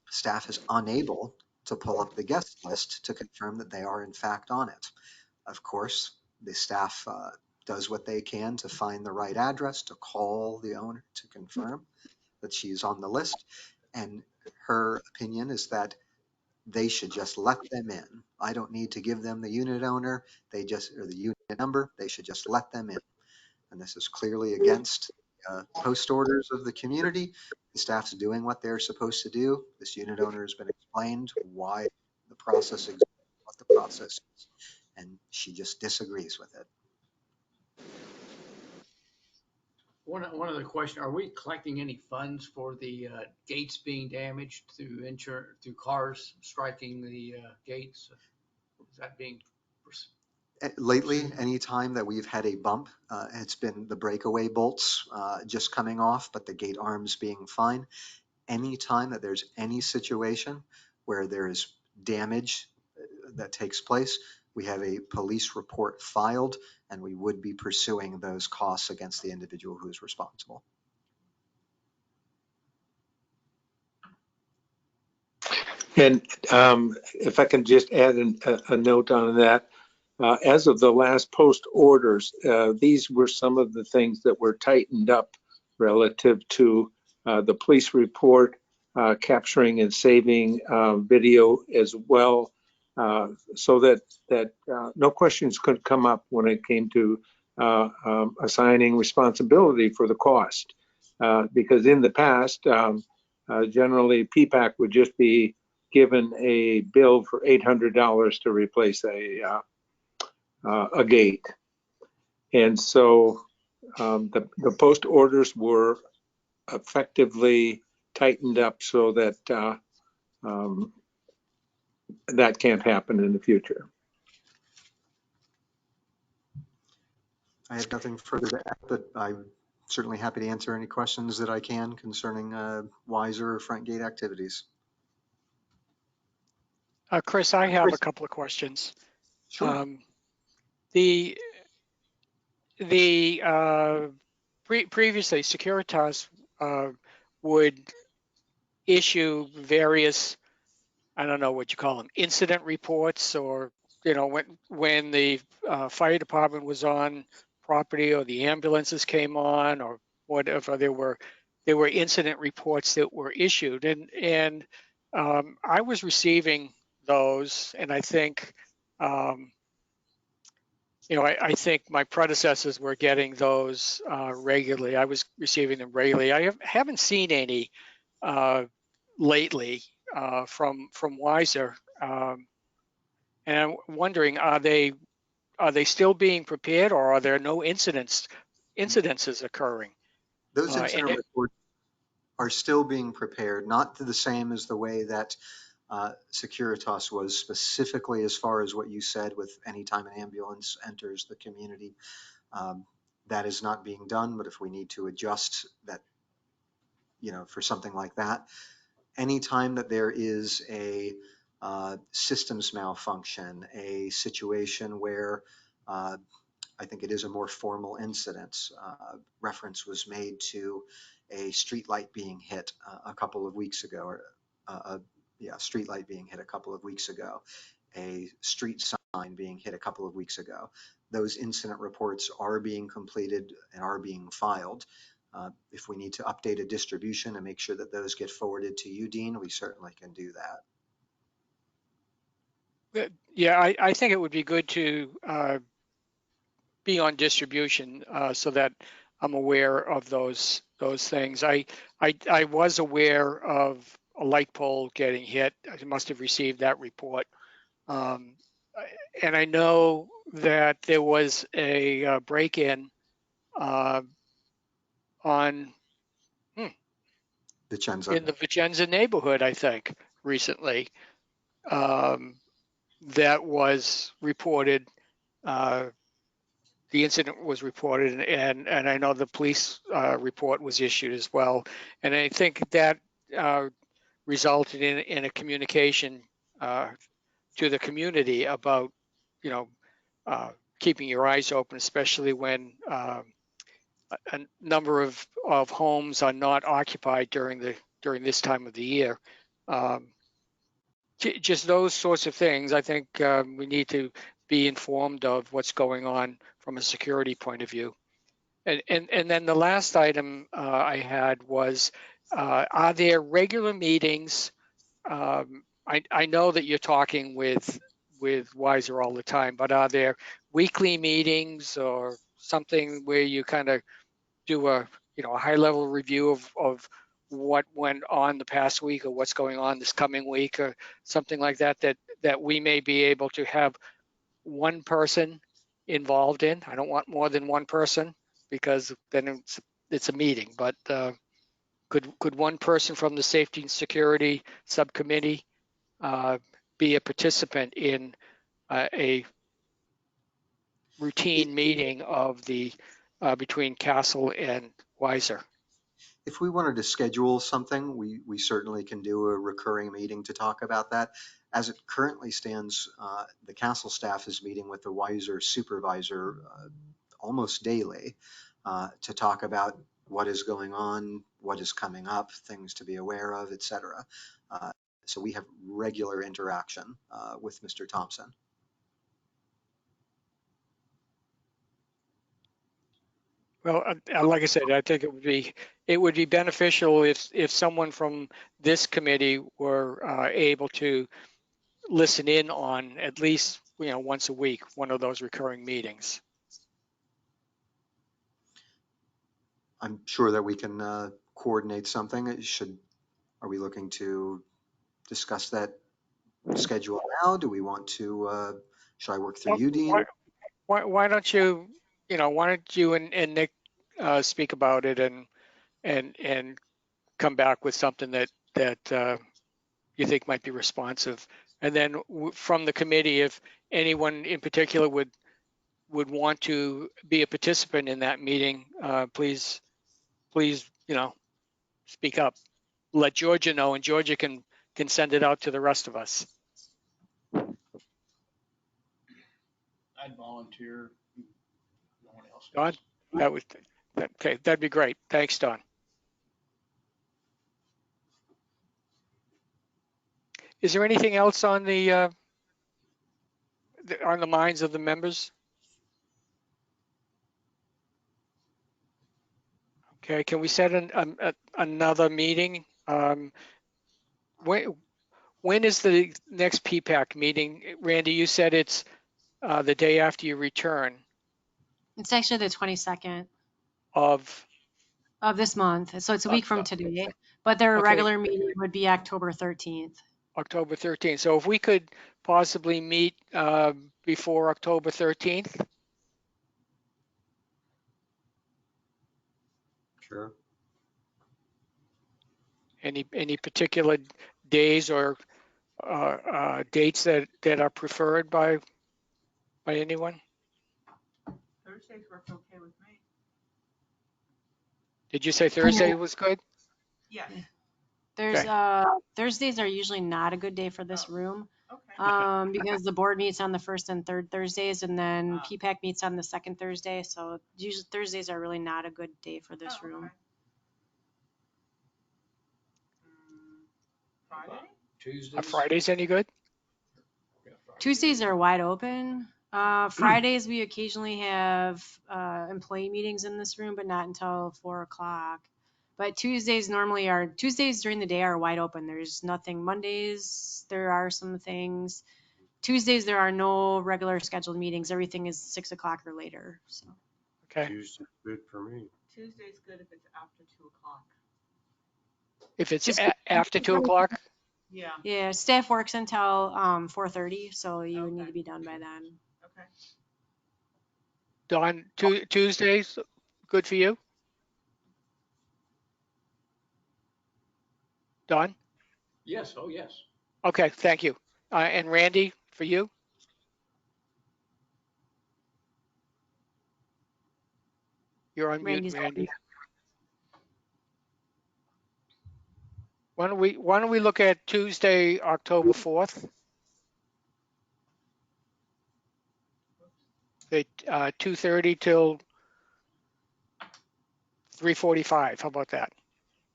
staff is unable to pull up the guest list to confirm that they are in fact on it. Of course, the staff does what they can to find the right address, to call the owner to confirm that she's on the list. And her opinion is that they should just let them in. I don't need to give them the unit owner, or the unit number, they should just let them in. And this is clearly against post orders of the community. The staff's doing what they're supposed to do. This unit owner has been explained why the process exists, what the process is, and she just disagrees with it. One other question, are we collecting any funds for the gates being damaged through through cars striking the gates? Is that being? Lately, anytime that we've had a bump, it's been the breakaway bolts just coming off, but the gate arms being fine. Anytime that there's any situation where there is damage that takes place, we have a police report filed, and we would be pursuing those costs against the individual who is responsible. And if I can just add a note on that, as of the last post orders, these were some of the things that were tightened up relative to the police report, capturing and saving video as well, so that no questions could come up when it came to assigning responsibility for the cost. Because in the past, generally PPAC would just be given a bill for $800 to replace a gate. And so the post orders were effectively tightened up so that that can't happen in the future. I have nothing further to add, but I'm certainly happy to answer any questions that I can concerning Wiser or front gate activities. Chris, I have a Chris. couple of questions. Sure. Previously, Securitas would issue various, I don't know what you call them, incident reports, or when the fire department was on property or the ambulances came on or whatever, there were incident reports that were issued, and I was receiving those, and I think I think my predecessors were getting those regularly. I was receiving them regularly. I haven't seen any lately from Wiser, and I'm wondering, are they still being prepared, or are there no incidences occurring? Those incident reports are still being prepared, not the same as the way that Securitas was, specifically as far as what you said with anytime an ambulance enters the community. That is not being done, but if we need to adjust that, for something like that, anytime that there is a systems malfunction, a situation where I think it is a more formal incident. Reference was made to a street light being hit a couple of weeks ago, or street light being hit a couple of weeks ago, a street sign deadline being hit a couple of weeks ago. Those incident reports are being completed and are being filed. If we need to update a distribution and make sure that those get forwarded to you, Dean, we certainly can do that. Yeah, I think it would be good to be on distribution so that I'm aware of those things. I was aware of a light pole getting hit. I must have received that report. Um, and I know that there was a break-in on Vicenza. in the Vicenza neighborhood, I think, recently. That was reported. The incident was reported, and I know the police report was issued as well. And I think that resulted in a communication to the community about, you know, keeping your eyes open, especially when a number of homes are not occupied during this time of the year. Just those sorts of things. I think we need to be informed of what's going on from a security point of view. And then the last item I had was, are there regular meetings? I know that you're talking with Wiser all the time, but are there weekly meetings or something where you kind of do a high level review of what went on the past week or what's going on this coming week or something like that that we may be able to have one person involved in? I don't want more than one person because then it's a meeting, but could one person from the safety and security subcommittee be a participant in a routine meeting of the between Castle and Weiser? If we wanted to schedule something, we certainly can do a recurring meeting to talk about that. As it currently stands, the Castle staff is meeting with the Weiser supervisor almost daily to talk about what is going on, what is coming up, things to be aware of, et cetera. So we have regular interaction with Mr. Thompson. Well, like I said, I think it would be beneficial if someone from this committee were able to listen in on at least once a week, one of those recurring meetings. I'm sure that we can coordinate something. Are we looking to discuss that schedule now? Do we want to, should I work through you, Dean? Why don't you, why don't you and Nick speak about it and come back with something that you think might be responsive, and then from the committee, if anyone in particular would want to be a participant in that meeting, please speak up. Let Georgia know, and Georgia can send it out to the rest of us. I'd volunteer. No one else Don, does. okay. That'd be great. Thanks, Don. Is there anything else on the minds of the members? Okay, can we set another meeting? When is the next PPAC meeting? Randy, you said it's the day after you return It's actually the 22nd of of this month. So it's a week from today, but their okay, regular meeting would be October 13th. October 13th. So if we could possibly meet before October 13th. Sure. Any particular days or dates that are preferred by anyone? Thursdays work okay with me. Did you say Thursday was good? Yes. There's Okay. Thursdays are usually not a good day for this room. Okay. Because the board meets on the first and third Thursdays, and then PPAC meets on the second Thursday. So usually Thursdays are really not a good day for this room. Okay. Friday? Tuesdays? Friday's any good? Yeah, Tuesdays are wide open. Fridays, we occasionally have employee meetings in this room, but not until 4 o'clock. But Tuesdays during the day are wide open. There's nothing. Mondays, there are some things. Tuesdays, there are no regular scheduled meetings. Everything is 6 o'clock or later. So Okay. Tuesday's good for me. Tuesday's good if it's after 2 o'clock. If it's Just- after 2 o'clock, Yeah, yeah, staff works until 4:30, so you would need Okay. to be done by then. okay. Dawn, Tuesdays, good for you? Dawn? Yes, oh, yes. Okay, thank you. And Randy, for you? You're on mute, Randy's Randy. Why don't we look at Tuesday, October 4th? At 2:30 till 3:45. How about that?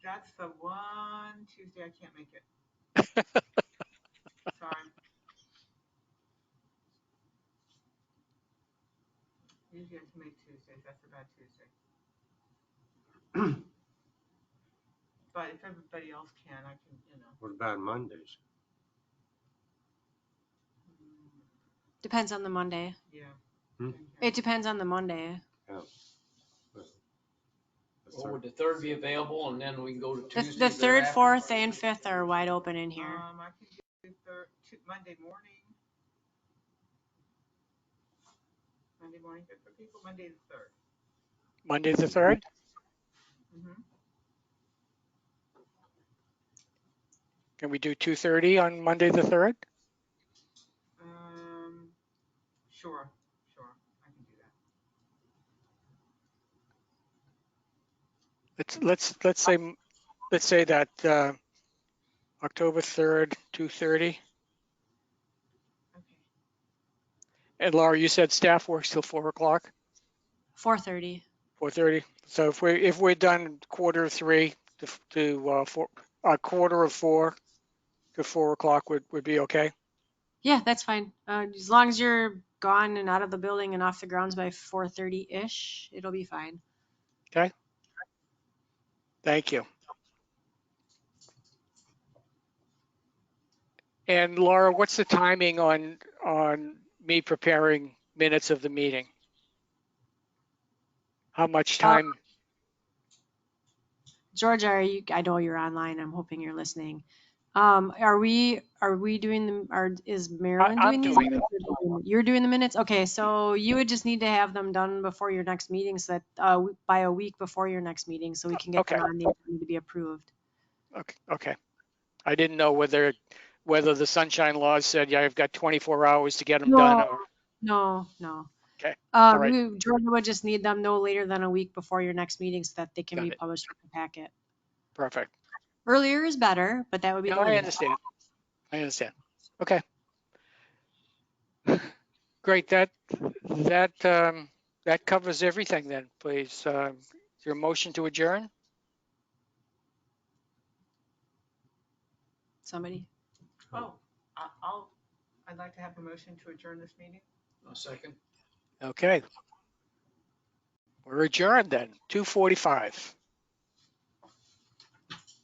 That's the one Tuesday I can't make it. Sorry. Usually I can make Tuesdays. That's a bad Tuesday. But if everybody else can, I can, What about Mondays? Depends on the Monday. Yeah. Hmm? It depends on the Monday. Yeah. Or would the 3rd be available and then we can go to The Tuesday? 3rd, 4th, and 5th are wide open in here. I can do Monday morning. Monday morning good for people. Monday the 3rd. Monday the 3rd? Mm-hmm. Can we do 2:30 on Monday the 3rd? Sure. I can do that. Let's say that October 3rd, 2:30. Okay. And Laura, you said staff works till 4 o'clock, 4:30. 4:30. So if we're done quarter of 3 to 4, quarter of 4 to 4 o'clock would be okay. Yeah, that's fine. As long as you're gone and out of the building and off the grounds by 4:30-ish, it'll be fine. Okay. Thank you. And Laura, what's the timing on me preparing minutes of the meeting? How much time? Georgia, I know you're online. I'm hoping you're listening. Are we doing them? Is Marilyn I'm doing these doing minutes? You're doing the minutes? Okay, so you would just need to have them done before your next meeting, so that by a week before your next meeting, so we can get them on the agenda to be approved. Okay. I didn't know whether the sunshine laws said, yeah, I've got 24 hours to get them done. Or, No. okay. All right. Georgia would just need them no later than a week before your next meeting, so that they can Got be it. published in the packet. Perfect. Earlier is better, but that would be No, the I latest. understand. Okay. Great. That covers everything then, please. Is there a motion to adjourn? Somebody? I'd like to have a motion to adjourn this meeting. A second. Okay. We're adjourned then, 2:45.